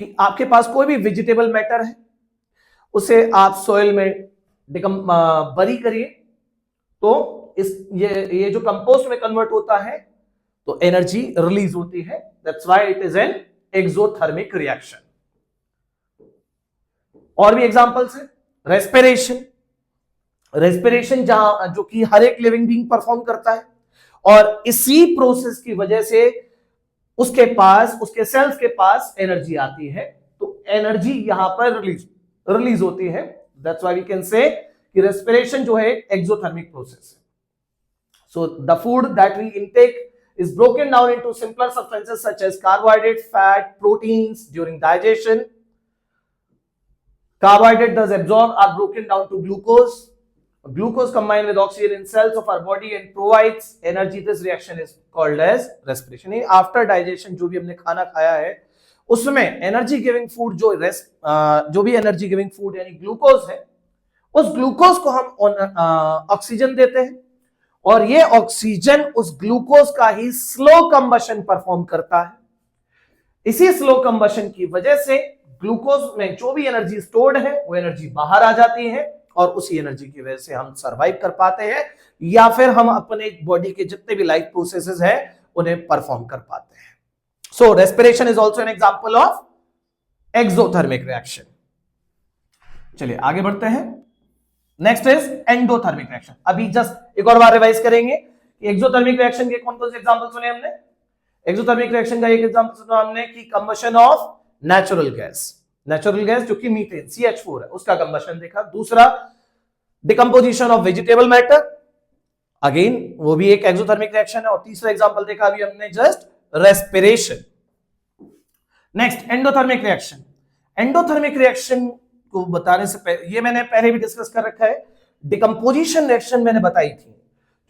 कि आपके पास कोई भी वेजिटेबल मैटर है, उसे आप सॉइल में बरी करिए तो ये जो कंपोस्ट में कन्वर्ट होता है तो एनर्जी रिलीज होती है। That's why it is an exothermic reaction. और भी एग्जांपल्स है, रेस्पिरेशन जहां जो कि हर एक लिविंग बीइंग परफॉर्म करता है, और इसी प्रोसेस की वजह से उसके सेल्स के पास एनर्जी आती है, तो एनर्जी यहां पर रिलीज होती है। That's why we can say कि रेस्पिरेशन जो है एक्सोथर्मिक प्रोसेस है। So the food that we intake is broken down into simpler substances such as carbohydrate, fat, proteins during digestion. Carbohydrate thus absorbed are broken down to glucose. Glucose combined with oxygen in cells of our body and provides energy. This reaction is called as respiration. After digestion जो भी हमने खाना खाया है उसमें energy giving food जो भी energy giving food यानी ग्लूकोज है, उस ग्लूकोज को हम ऑक्सीजन देते हैं, और ये ऑक्सीजन उस ग्लूकोज का ही स्लो कंबशन परफॉर्म करता है। इसी स्लो कंबशन की वजह से ग्लूकोज में जो भी एनर्जी स्टोर्ड है वो एनर्जी बाहर आ जाती है, और उसी एनर्जी की वजह से हम सरवाइव कर पाते हैं, या फिर हम अपने बॉडी के जितने भी लाइफ प्रोसेसेस हैं उन्हें परफॉर्म कर पाते हैं। So respiration is also an example of exothermic reaction. चलिए आगे बढ़ते हैं, नेक्स्ट इज एंडोथर्मिक रिएक्शन। अभी जस्ट एक और बार रिवाइज करेंगे कि एक्सोथर्मिक रिएक्शन के कौन कौन से एग्जांपल सुने हमने। एक्सोथर्मिक रिएक्शन का एक एग्जांपल सुना हमने कि कंबशन ऑफ नेचुरल गैस जो कि मीथेन CH4 है, उसका कंबशन देखा। दूसरा decomposition of vegetable matter, again वो भी एक एक्सोथर्मिक रिएक्शन है। और तीसरा एग्जांपल देखा अभी हमने just respiration. Next endothermic reaction. Endothermic reaction को बताने से पहले, ये मैंने पहले भी डिस्कस कर रखा है, डिकम्पोजिशन रिएक्शन मैंने बताई थी।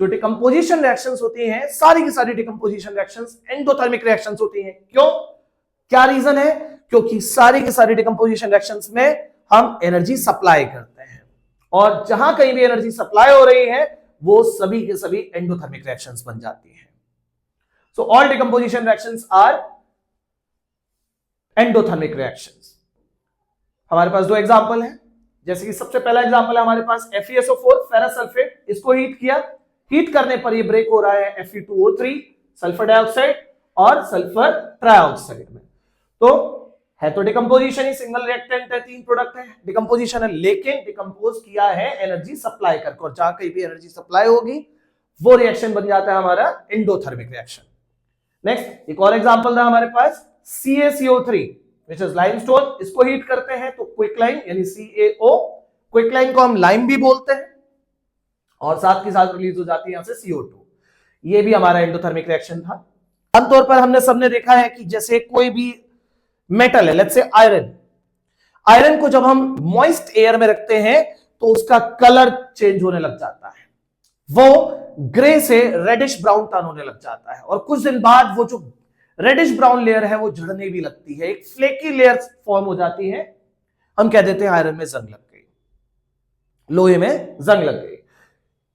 जो डिकम्पोजिशन रिएक्शंस होती हैं, सारी की सारी डिकम्पोजिशन रिएक्शंस एंडोथर्मिक रिएक्शंस होती हैं। क्यों, क्या रीजन है? क्योंकि सारी की सारी डिकम्पोजिशन रिएक्शंस में हम एनर्जी सप्लाई करते हैं, और जहां कहीं भी एनर्जी सप्लाई हो रही है वो सभी के सभी एंडोथर्मिक रिएक्शंस बन जाती हैं। So all decomposition reactions are endothermic reactions. हमारे पास दो एग्जांपल हैं, जैसे कि सबसे पहला एग्जांपल है हमारे पास FeSO4 फेरस सल्फेट, इसको हीट किया, हीट करने पर ये ब्रेक हो रहा है Fe2O3 सल्फर डाइऑक्साइड और सल्फर ट्राइऑक्साइड में। तो है तो डिकम्पोजिशन ही, सिंगल रिएक्टेंट है, 3 प्रोडक्ट है, डिकम्पोजिशन है, लेकिन डिकम्पोज किया है एनर्जी सप्लाई करके, और जहां कहीं भी एनर्जी सप्लाई होगी वो रिएक्शन बन जाता है हमारा एंडोथर्मिक रिएक्शन। नेक्स्ट एक और एग्जांपल था हमारे पास CaCO3 विच इज लाइमस्टोन, इसको हीट करते हैं तो क्विकलाइम यानी CaO, क्विकलाइम को हम लाइम भी बोलते हैं, और साथ के साथ रिलीज हो जाती है यहां से CO2। ये भी हमारा एंडोथर्मिक रिएक्शन था। आमतौर पर हमने सबने देखा है कि जैसे कोई भी मेटल है, लेट्स से आयरन, आयरन को जब हम मॉइस्ट एयर में रखते हैं तो उसका कलर चेंज होने लग जाता है, वो ग्रे से रेडिश ब्राउन टर्न होने लग जाता है, और कुछ दिन बाद वो जो रेडिश ब्राउन लेयर है वो झड़ने भी लगती है, एक फ्लेकी लेयर फॉर्म हो जाती है, हम कह देते हैं आयरन में जंग लग गई, लोहे में जंग लग गई।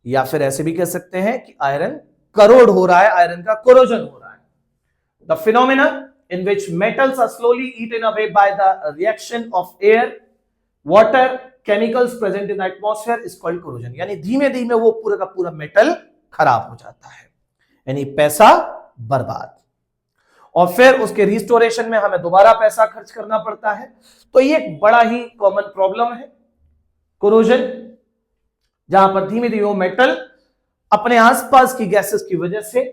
या फिर ऐसे भी कह सकते हैं कि आयरन करोड हो रहा है, आयरन का कोरोजन हो रहा है। The phenomena in which metals are slowly eaten away by the reaction of air, water, chemicals present in the atmosphere is called corrosion। यानी धीमे धीमे वो पूरा का पूरा मेटल खराब हो जाता है, यानी पैसा बर्बाद, और फिर उसके रिस्टोरेशन में हमें दोबारा पैसा खर्च करना पड़ता है। तो ये एक बड़ा ही कॉमन प्रॉब्लम है कोरोजन, जहां पर धीमे धीमे वो मेटल अपने आसपास की गैसेस की वजह से,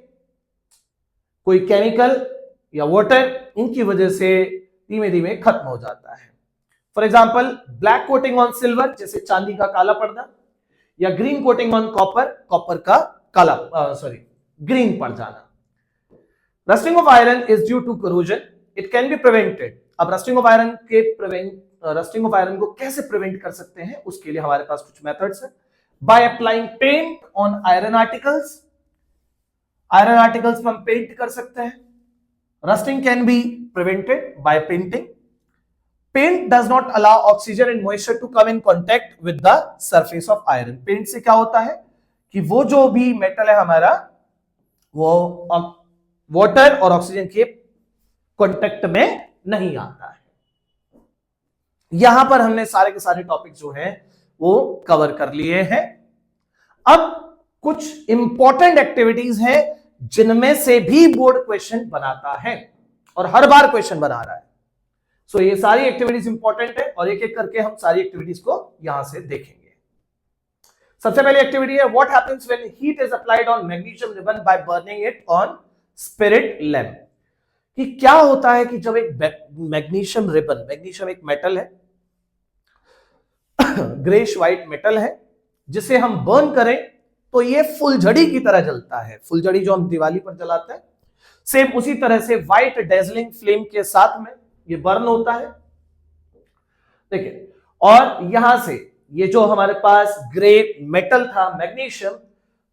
कोई केमिकल या वाटर, इनकी वजह से धीमे धीमे खत्म हो जाता है। For example black coating on silver, जैसे चांदी का काला पड़ना, या green coating on copper, copper का काला ग्रीन पड़ जाना। Rusting of iron is due to corrosion, it can be prevented. अब रस्टिंग ऑफ आयरन को कैसे प्रिवेंट कर सकते हैं, उसके लिए हमारे पास कुछ मेथड्स है। By applying paint on iron articles, iron articles पर हम पेंट कर सकते हैं। Rusting can be prevented by painting. Paint does not allow oxygen and moisture to come in contact with the surface of iron. Paint से क्या होता है कि वो जो भी मेटल है हमारा, वो वाटर और ऑक्सीजन के कांटेक्ट में नहीं आता है। यहां पर हमने सारे के सारे टॉपिक जो हैं वो कवर कर लिए हैं। अब कुछ इंपॉर्टेंट एक्टिविटीज हैं जिनमें से भी बोर्ड क्वेश्चन बनाता है, और हर बार क्वेश्चन बना रहा है। सो ये सारी एक्टिविटीज इंपॉर्टेंट है, और एक एक करके हम सारी एक्टिविटीज को यहां से देखेंगे। सबसे पहली एक्टिविटी है what happens when heat is applied on magnesium ribbon by burning it on spirit lamp. कि क्या होता है कि जब एक मैग्नीशियम रिबन, मैग्नीशियम एक मेटल है, ग्रेश व्हाइट मेटल है, जिसे हम बर्न करें तो ये फुलझड़ी की तरह जलता है। फुलझड़ी जो हम दिवाली पर जलाते हैं, सेम उसी तरह से व्हाइट डेजलिंग फ्लेम के साथ में ये बर्न होता है। देखिए, और यहां से ये जो हमारे पास ग्रे मेटल था मैग्नीशियम,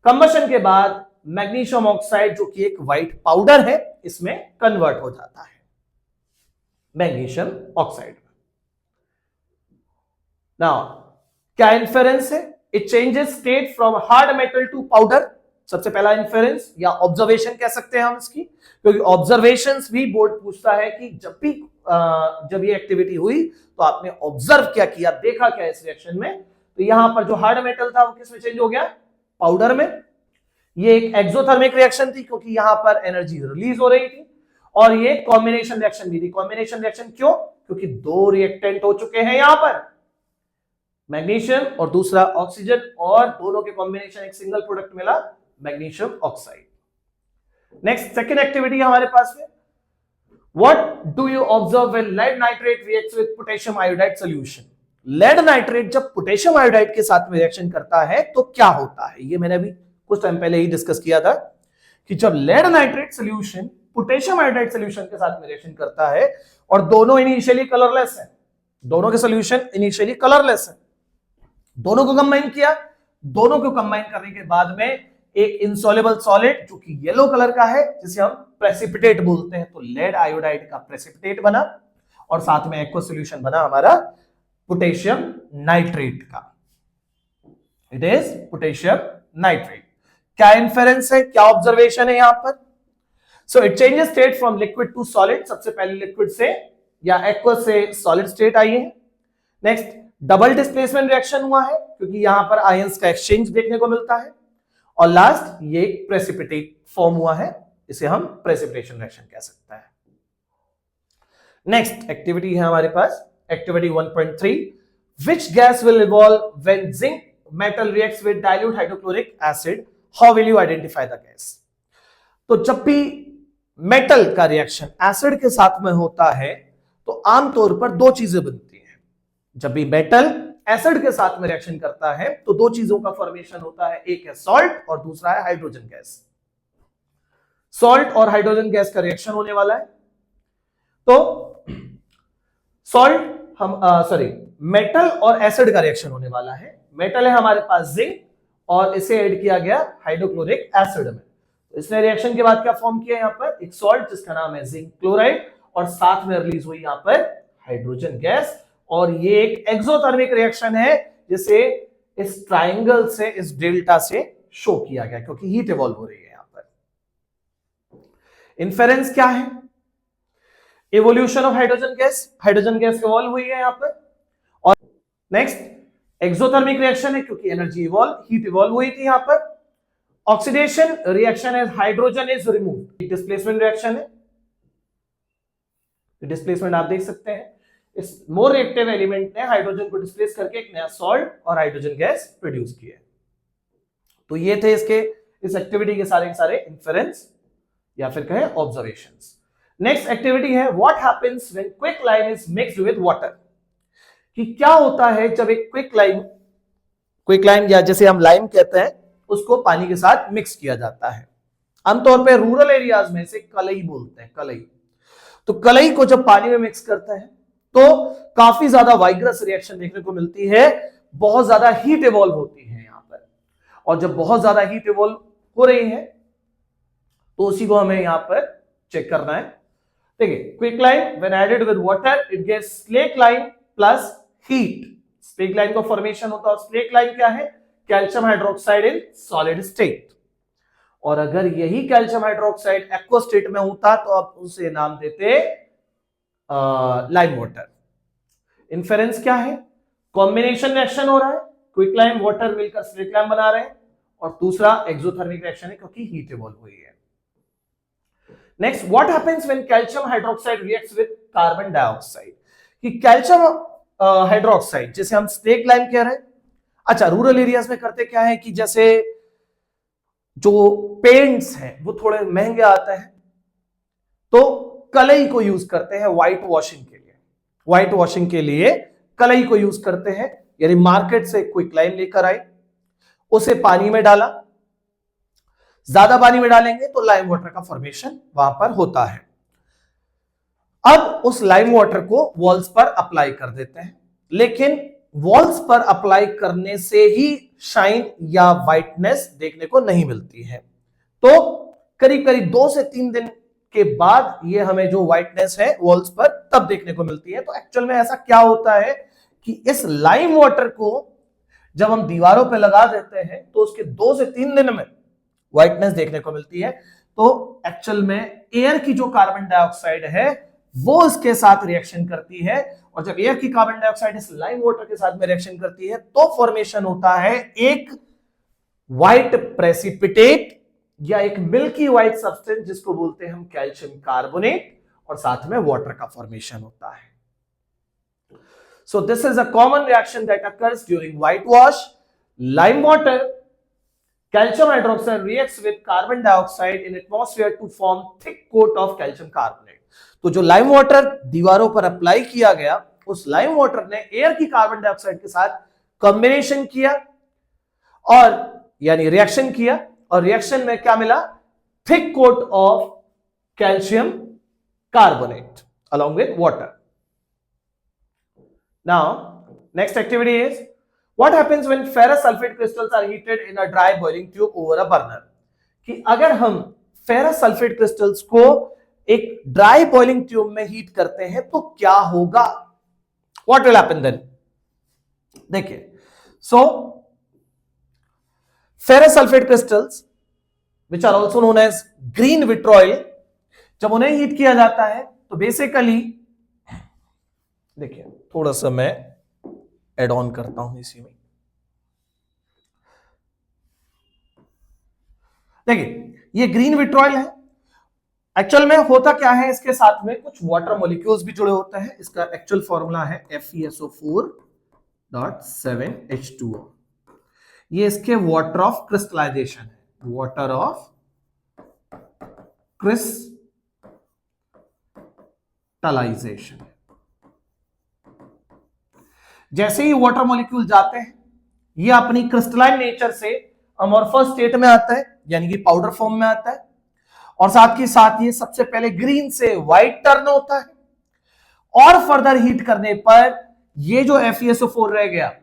कंबशन के बाद मैग्नीशियम ऑक्साइड जो कि एक व्हाइट पाउडर है, इसमें कन्वर्ट हो जाता है मैग्नीशियम ऑक्साइड। नाउ क्या इन्फेरेंस है? It changes state from hard metal to powder. सबसे पहला इन्फेरेंस या ऑब्जर्वेशन कह सकते हैं हम इसकी, क्योंकि ऑब्जर्वेशंस भी बोर्ड पूछता है कि जब ये एक्टिविटी हुई तो आपने ऑब्जर्व क्या किया, देखा क्या इस रिएक्शन में। तो यहां पर जो हार्ड मेटल था वो किस में चेंज हो गया? पाउडर में। ये एक एक्सोथर्मिक रिएक्शन थी क्योंकि यहां पर एनर्जी रिलीज हो रही थी, और ये कॉम्बिनेशन रिएक्शन भी थी। कॉम्बिनेशन रिएक्शन क्यों? क्योंकि दो रिएक्टेंट हो चुके हैं यहां पर, मैग्नीशियम और दूसरा ऑक्सीजन, और दोनों के कॉम्बिनेशन एक सिंगल प्रोडक्ट मिला, magnesium oxide. Next second activity हमारे पास में, what do you observe when lead nitrate reacts with potassium iodide solution. Lead nitrate जब पोटेशियम आयोडाइड के साथ में रिएक्शन करता है तो क्या होता है? ये मैंने अभी कुछ टाइम पहले ही डिस्कस किया था कि जब lead nitrate solution potassium iodide solution के साथ में रिएक्शन करता है, और दोनों इनिशियली कलरलेस है, दोनों के सॉल्यूशन इनिशियली कलरलेस है, दोनों को कंबाइन किया, दोनों को कंबाइन करने के बाद में एक इनसॉल्युबल सॉलिड जो कि येलो कलर का है, जिसे हम प्रेसिपिटेट बोलते हैं, तो लेड आयोडाइड का प्रेसिपिटेट बना, और साथ में एक्वा सॉल्यूशन बना हमारा पोटेशियम नाइट्रेट का। It is potassium nitrate. क्या इन्फेरेंस है, क्या ऑब्जर्वेशन है यहां पर? So it changes state from liquid to solid. सबसे पहले लिक्विड से या एक्वा से सॉलिड स्टेट आई है। नेक्स्ट, डबल डिस्प्लेसमेंट रिएक्शन हुआ है क्योंकि यहां पर आयंस का एक्सचेंज देखने को मिलता है, और लास्ट ये एक प्रेसिपिटेट फॉर्म हुआ है, इसे हम प्रेसिपिटेशन रिएक्शन कह सकते हैं। नेक्स्ट एक्टिविटी है हमारे पास activity 1.3, which gas will evolve when zinc metal reacts with dilute hydrochloric acid, how will you identify the gas. तो जब भी मेटल का रिएक्शन एसिड के साथ में होता है तो आमतौर पर दो चीजें बनती हैं। जब भी मेटल एसिड के साथ में रिएक्शन करता है तो दो चीजों का फॉर्मेशन होता है, एक है सॉल्ट और दूसरा है हाइड्रोजन गैस। सॉल्ट और हाइड्रोजन गैस का रिएक्शन होने वाला है। तो सॉल्ट मेटल और एसिड का रिएक्शन होने वाला है। मेटल है हमारे पास जिंक और इसे ऐड किया गया हाइड्रोक्लोरिक एसिड में। तो इसने रिएक्शन के बाद क्या फॉर्म किया, यहां पर एक सॉल्ट जिसका नाम है जिंक क्लोराइड, और साथ में रिलीज हुई यहां पर हाइड्रोजन गैस। और ये एक एक्सोथर्मिक रिएक्शन है जिसे इस ट्राइंगल से, इस डेल्टा से शो किया गया क्योंकि हीट इवॉल्व हो रही है यहां पर। इन्फेरेंस क्या है, evolution of hydrogen gas evolve हुई है यहां पर। और नेक्स्ट एक्सोथर्मिक रिएक्शन है क्योंकि एनर्जी इवॉल्व, हीट इवॉल्व हुई थी यहां पर। ऑक्सीडेशन रिएक्शन है, hydrogen is removed, displacement reaction है। डिस्प्लेसमेंट आप देख सकते हैं, इस मोर रिएक्टिव एलिमेंट ने हाइड्रोजन को डिस्प्लेस करके एक नया सॉल्ट और हाइड्रोजन गैस प्रोड्यूस किया। तो ये थे इसके इस एक्टिविटी के सारे इन्फेरेंस या फिर कहें ऑब्जर्वेशंस। नेक्स्ट एक्टिविटी है what happens when quick lime is mixed with water, कि क्या होता है जब एक क्विक लाइम या जैसे हम लाइम कहते हैं उसको पानी के साथ मिक्स किया जाता है। आमतौर पे रूरल एरियाज में इसे कलई बोलते हैं, कलई। तो कलई को जब पानी में मिक्स करते हैं तो काफी ज्यादा वाइग्रस रिएक्शन देखने को मिलती है, बहुत ज्यादा हीट इवॉल्व होती है यहां पर। और जब बहुत ज्यादा हीट इवॉल्व हो रही है तो उसी को हमें यहां पर चेक करना है। देखिए, quick lime when added with water it gives slake lime plus heat. Slake lime का फॉर्मेशन होता है, स्लेक लाइम क्या है, calcium hydroxide in solid state. और अगर यही कैल्शियम हाइड्रोक्साइड एक्वा स्टेट में होता तो आप उसे नाम देते लाइम वाटर। इन्फेरेंस क्या है, कॉम्बिनेशन रिएक्शन हो रहा है, क्विक लाइम वाटर मिलकर स्लेक लाइम बना रहे हैं, और दूसरा एक्सोथर्मिक रिएक्शन है क्योंकि हीट इवॉल्व हुई है। Next, what happens when calcium hydroxide reacts with carbon dioxide, कि कैल्शियम हाइड्रोक्साइड जिसे हम स्लेक लाइम कह रहे हैं। अच्छा, रूरल एरियाज में करते क्या है कि जैसे जो पेंट्स हैं वो थोड़े महंगे आते हैं तो कलई को यूज करते हैं व्हाइट वॉशिंग के लिए कलई को यूज करते हैं। यानी मार्केट से क्विक लाइम लेकर आए, उसे पानी में डाला, ज्यादा पानी में डालेंगे तो लाइम वाटर का फॉर्मेशन वहां पर होता है। अब उस लाइम वाटर को वॉल्स पर अप्लाई कर देते हैं, लेकिन वॉल्स पर अप्लाई करने से ही शाइन या वाइटनेस देखने को नहीं मिलती है। तो करीब करीब 2 से 3 दिन के बाद ये हमें जो व्हाइटनेस है वॉल्स पर तब देखने को मिलती है। तो एक्चुअल में ऐसा क्या होता है कि इस लाइम वाटर को जब हम दीवारों पर लगा देते हैं तो उसके 2 से 3 दिन में व्हाइटनेस देखने को मिलती है। तो एक्चुअल में एयर की जो कार्बन डाइऑक्साइड है वो इसके साथ रिएक्शन करती है, और जब एयर की कार्बन डाइऑक्साइड इस लाइम वाटर के साथ में रिएक्शन करती है तो फॉर्मेशन होता है एक व्हाइट प्रेसिपिटेट या एक मिल्की व्हाइट सब्सटेंस जिसको बोलते हैं हम कैल्शियम कार्बोनेट, और साथ में वाटर का फॉर्मेशन होता है। So this is a common reaction that occurs during white wash. Lime water, calcium hydroxide reacts with carbon dioxide in atmosphere to form thick coat of calcium carbonate। तो जो lime water दीवारों पर apply किया गया, उस lime water ने air की carbon dioxide के साथ कॉम्बिनेशन किया और यानी रिएक्शन किया, और रिएक्शन में क्या मिला, thick coat of calcium carbonate along with water। Now next activity is what happens when ferrous sulfate crystals are heated in a dry boiling tube over a burner। कि अगर हम फेरस सल्फेट क्रिस्टल्स को एक dry boiling tube में heat करते हैं तो क्या होगा, व्हाट विल हैपन देन। देखिए, so ferrous sulphate crystals which are also known as green vitriol, जब उन्हें हीट किया जाता है तो बेसिकली देखिए, थोड़ा सा मैं एड ऑन करता हूं इसी में। देखिए ये ग्रीन विट्रॉयल है। एक्चुअल में होता क्या है, इसके साथ में कुछ वाटर मॉलिक्यूल्स भी जुड़े होते हैं। इसका एक्चुअल फॉर्मूला है FeSO4.7H2O। ये इसके वाटर ऑफ क्रिस्टलाइजेशन है, वाटर ऑफ क्रिस्टलाइजेशन। जैसे ही वाटर मॉलिक्यूल जाते हैं, ये अपनी क्रिस्टलाइन नेचर से अमॉर्फस स्टेट में आता है, यानी कि पाउडर फॉर्म में आता है, और साथ ही साथ ये सबसे पहले ग्रीन से व्हाइट टर्न होता है, और फर्दर हीट करने पर ये जो FeSO4 रह गया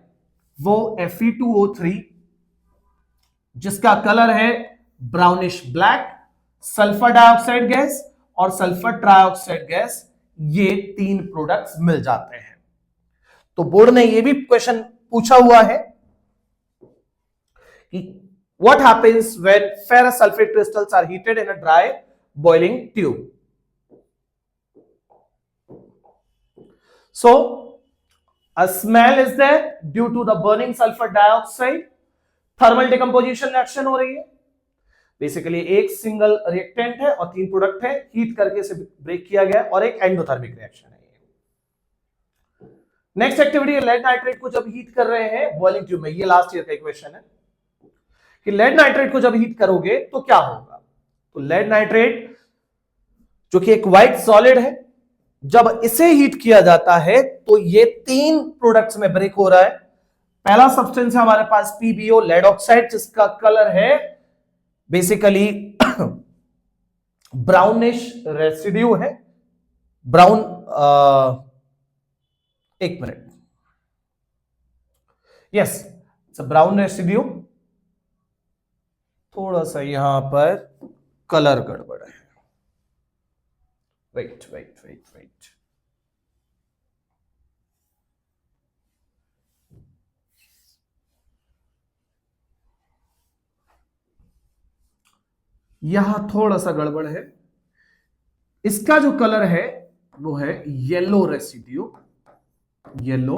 वो Fe2O3, जिसका कलर है brownish black, sulphur dioxide gas और सल्फर ट्राइऑक्साइड गैस, ये 3 प्रोडक्ट्स मिल जाते हैं। तो बोर्ड ने ये भी क्वेश्चन पूछा हुआ है कि what happens when ferrous sulfate crystals are heated in a dry boiling tube? So a smell is there due to the burning sulfur dioxide. Thermal decomposition reaction हो रही है। बेसिकली एक सिंगल रिएक्टेंट है और 3 प्रोडक्ट है, heat करके इसे break किया गया, और एक एंडोथर्मिक रिएक्शन है। नेक्स्ट एक्टिविटी है लेड नाइट्रेट को जब हीट कर रहे हैं बॉइलिंग ट्यूब में। ये लास्ट ईयर का क्वेश्चन है कि लेड नाइट्रेट को जब हीट करोगे तो क्या होगा। तो लेड नाइट्रेट जो कि एक व्हाइट सॉलिड है, जब इसे हीट किया जाता है तो ये 3 प्रोडक्ट्स में ब्रेक हो रहा है। पहला सब्सटेंस है हमारे पास PbO लेड ऑक्साइड, जिसका कलर है बेसिकली ब्राउनिश रेसिड्यू है, ब्राउन, एक minute, yes it's a brown residue. थोड़ा सा यहां पर कलर गड़बड़ है, वेट वेट वेट वेट, यहां थोड़ा सा गड़बड़ है। इसका जो कलर है वो है येलो रेसिड्यू, येलो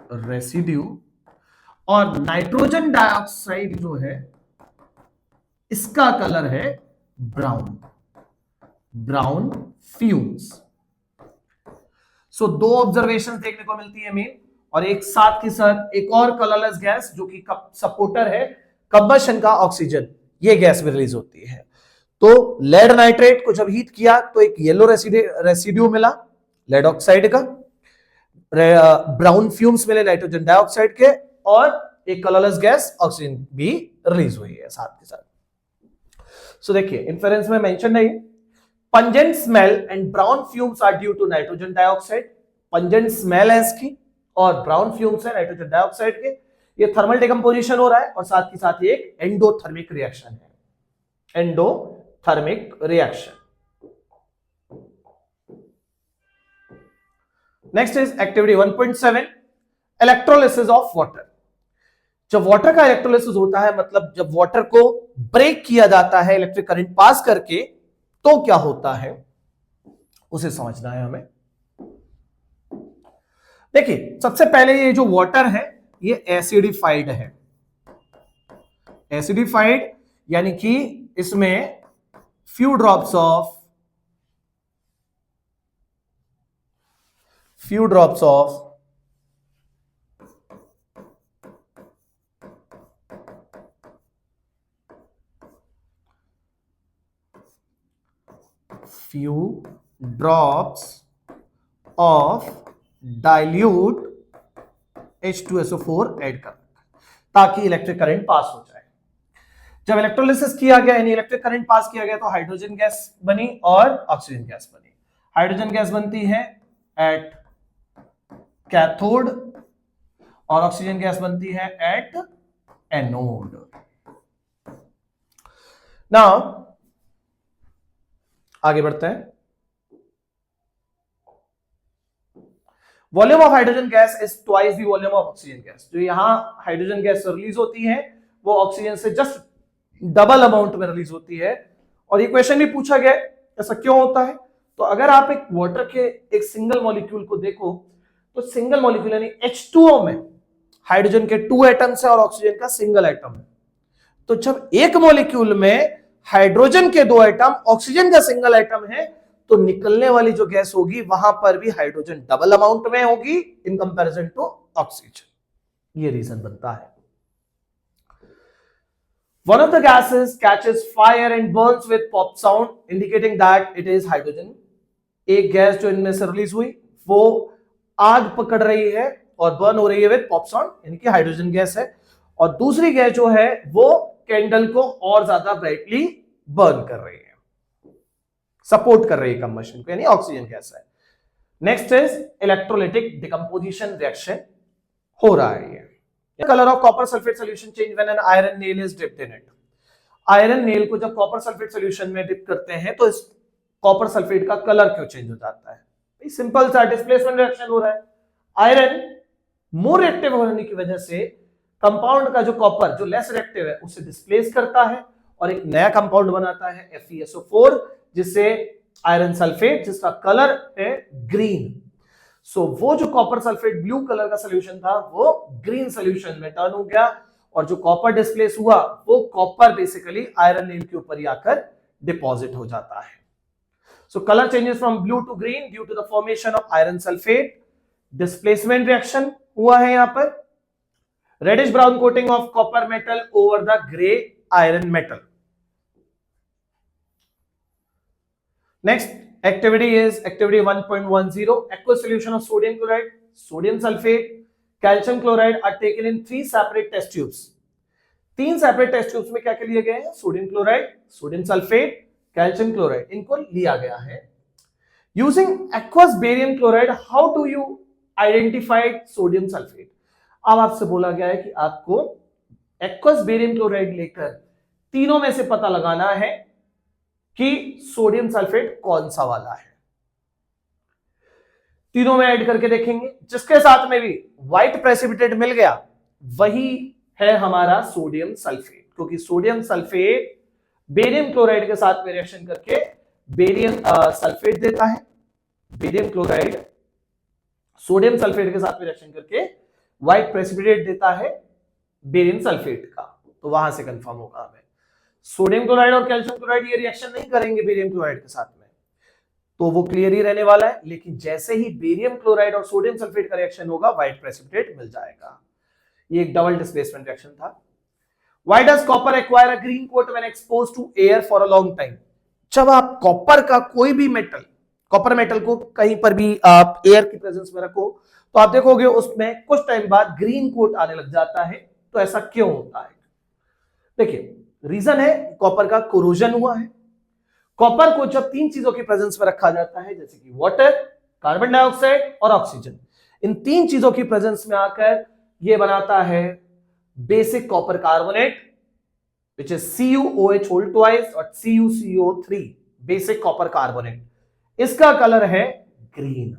रेसिड्यू, और नाइट्रोजन डाइऑक्साइड जो है इसका कलर है ब्राउन, ब्राउन फ्यूम्स। सो 2 ऑब्जर्वेशन देखने को मिलती है मेन, और एक साथ के साथ एक और कलरलेस गैस जो कि सपोर्टर है कंबशन का, ऑक्सीजन, ये गैस भी रिलीज होती है। तो लेड नाइट्रेट को जब हीट किया तो एक येलो रेसिड्यू मिला लेड ऑक्साइड का, ब्राउन फ्यूम्स मिले नाइट्रोजन डाइऑक्साइड के, और एक कलरलेस गैस ऑक्सीजन भी रिलीज हुई है साथ के साथ। सो देखिए इन्फेरेंस में मेंशन है pungent smell and brown fumes are due to nitrogen dioxide. Pungent smell है इसकी और ब्राउन फ्यूम्स है नाइट्रोजन डाइऑक्साइड के। ये थर्मल डिकम्पोजिशन हो रहा है और साथ ही साथ ये एक एंडोथर्मिक रिएक्शन है, endothermic reaction. Next is activity 1.7 electrolysis of water. जब वाटर का इलेक्ट्रोलिसिस होता है, मतलब जब वाटर को ब्रेक किया जाता है इलेक्ट्रिक करंट पास करके, तो क्या होता है उसे समझना है हमें। देखिए सबसे पहले ये जो वाटर है ये एसिडिफाइड है। एसिडिफाइड यानी कि इसमें few drops of dilute H2SO4 add कर ताकि इलेक्ट्रिक करंट पास हो जाए। जब इलेक्ट्रोलिसिस किया गया यानी इलेक्ट्रिक करंट पास किया गया तो हाइड्रोजन गैस बनी और ऑक्सीजन गैस बनी। हाइड्रोजन गैस बनती है एट कैथोड और ऑक्सीजन गैस बनती है एट एनोड। नाउ आगे बढ़ते हैं। Volume of hydrogen gas is twice the volume of oxygen gas. जो यहां हाइड्रोजन गैस रिलीज होती है वो ऑक्सीजन से जस्ट डबल अमाउंट में रिलीज होती है। और ये क्वेश्चन भी पूछा गया ऐसा क्यों होता है। तो अगर आप एक वाटर के एक सिंगल मॉलिक्यूल को देखो तो सिंगल मॉलिक्यूल यानी H2O में हाइड्रोजन के 2 एटम्स है और ऑक्सीजन का सिंगल एटम है। तो जब एक मॉलिक्यूल में हाइड्रोजन के 2 एटम, ऑक्सीजन का सिंगल एटम है, तो निकलने वाली जो गैस होगी वहां पर भी हाइड्रोजन डबल अमाउंट में होगी इन कंपैरिजन टू ऑक्सीजन। ये रीजन बनता है। One of the gases catches fire and burns with pop sound, indicating that it is hydrogen. एक गैस जो इनमें से रिलीज हुई वो आग पकड़ रही है और बर्न हो रही है विद पॉप साउंड, यानी कि हाइड्रोजन गैस है। और दूसरी गैस जो है वो कैंडल को और ज्यादा ब्राइटली बर्न कर रही है, सपोर्ट कर रही है कंबशन को, यानी ऑक्सीजन गैस है। Next is electrolytic decomposition reaction हो रहा है। ये color of copper sulfate solution change when an iron nail is dipped in it. Iron nail को जब कॉपर सल्फेट सॉल्यूशन में डिप करते हैं तो इस कॉपर सल्फेट का कलर क्यों चेंज हो जाता है? सिंपल सा डिस्प्लेसमेंट रिएक्शन हो रहा है। आयरन मोर रिएक्टिव होने की वजह से कंपाउंड का जो कॉपर जो लेस रिएक्टिव है उसे डिस्प्लेस करता है और एक नया कंपाउंड बनाता है FeSO4, जिससे आयरन सल्फेट, जिसका कलर है ग्रीन। सो वो जो कॉपर सल्फेट ब्लू कलर का सॉल्यूशन था वो ग्रीन सॉल्यूशन में टर्न हो गया और जो कॉपर डिस्प्लेस हुआ वो कॉपर बेसिकली आयरन नेल के ऊपर ही आकर डिपॉजिट हो जाता है। So colour changes from blue to green due to the formation of iron sulphate. Displacement reaction हुआ है यहां पर। Reddish brown coating of copper metal over the grey iron metal. Next activity is activity 1.10. aqueous solution of sodium chloride, sodium sulfate, calcium chloride are taken in 3 separate test tubes. 3 separate test tubes में क्या क्या लिए गए हैं? Sodium chloride, sodium sulphate, calcium chloride, इनको लिया गया है। Using aqueous barium chloride, how do you identify sodium sulfate? अब आपसे बोला गया है कि आपको aqueous barium chloride लेकर तीनों में से पता लगाना है कि सोडियम सल्फेट कौन सा वाला है। तीनों में ऐड करके देखेंगे, जिसके साथ में भी व्हाइट प्रेसिपिटेट मिल गया वही है हमारा सोडियम सल्फेट, क्योंकि सोडियम सल्फेट बेरियम क्लोराइड के साथ में रिएक्शन करके बेरियम सल्फेट देता है। बेरियम क्लोराइड सोडियम सल्फेट के साथ में रिएक्शन करके व्हाइट प्रेसिपिटेट देता है बेरियम सल्फेट का। तो वहां से कंफर्म होगा हमें सोडियम क्लोराइड और कैल्शियम क्लोराइड ये रिएक्शन नहीं करेंगे बेरियम क्लोराइड के साथ में, तो वो क्लियर ही रहने वाला है। लेकिन जैसे ही बेरियम क्लोराइड और सोडियम सल्फेट का रिएक्शन होगा व्हाइट प्रेसिपिटेट मिल जाएगा। ये एक डबल डिस्प्लेसमेंट रिएक्शन था। Why does copper acquire a green coat when exposed to air for a long time? जब आप कॉपर का कोई भी मेटल, कॉपर मेटल को कहीं पर भी आप एयर की प्रेजेंस में रखो तो आप देखोगे उसमें कुछ टाइम बाद ग्रीन कोट आने लग जाता है। तो ऐसा क्यों होता है? देखिए, रीजन है कॉपर का कोरोजन हुआ है। कॉपर को जब 3 चीजों की प्रेजेंस में रखा जाता है, जैसे कि वाटर, कार्बन डाइऑक्साइड और ऑक्सीजन, इन 3 चीजों की प्रेजेंस में आकर यह बनाता है basic copper carbonate, which is CuOH whole twice और CuCO3, बेसिक कॉपर कार्बोनेट। इसका कलर है green.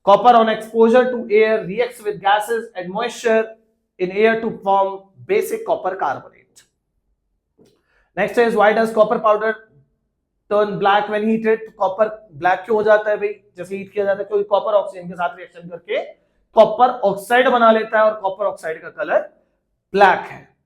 Copper on exposure to air reacts with gases and moisture in air to form basic copper carbonate. Next is why does copper powder turn black when heated? Copper black क्यों हो जाता है भाई जैसे heat किया जाता है? क्योंकि कॉपर ऑक्सीजन के साथ रिएक्शन करके कॉपर ऑक्साइड बना लेता है और कॉपर ऑक्साइड का कलर ब्लैक है।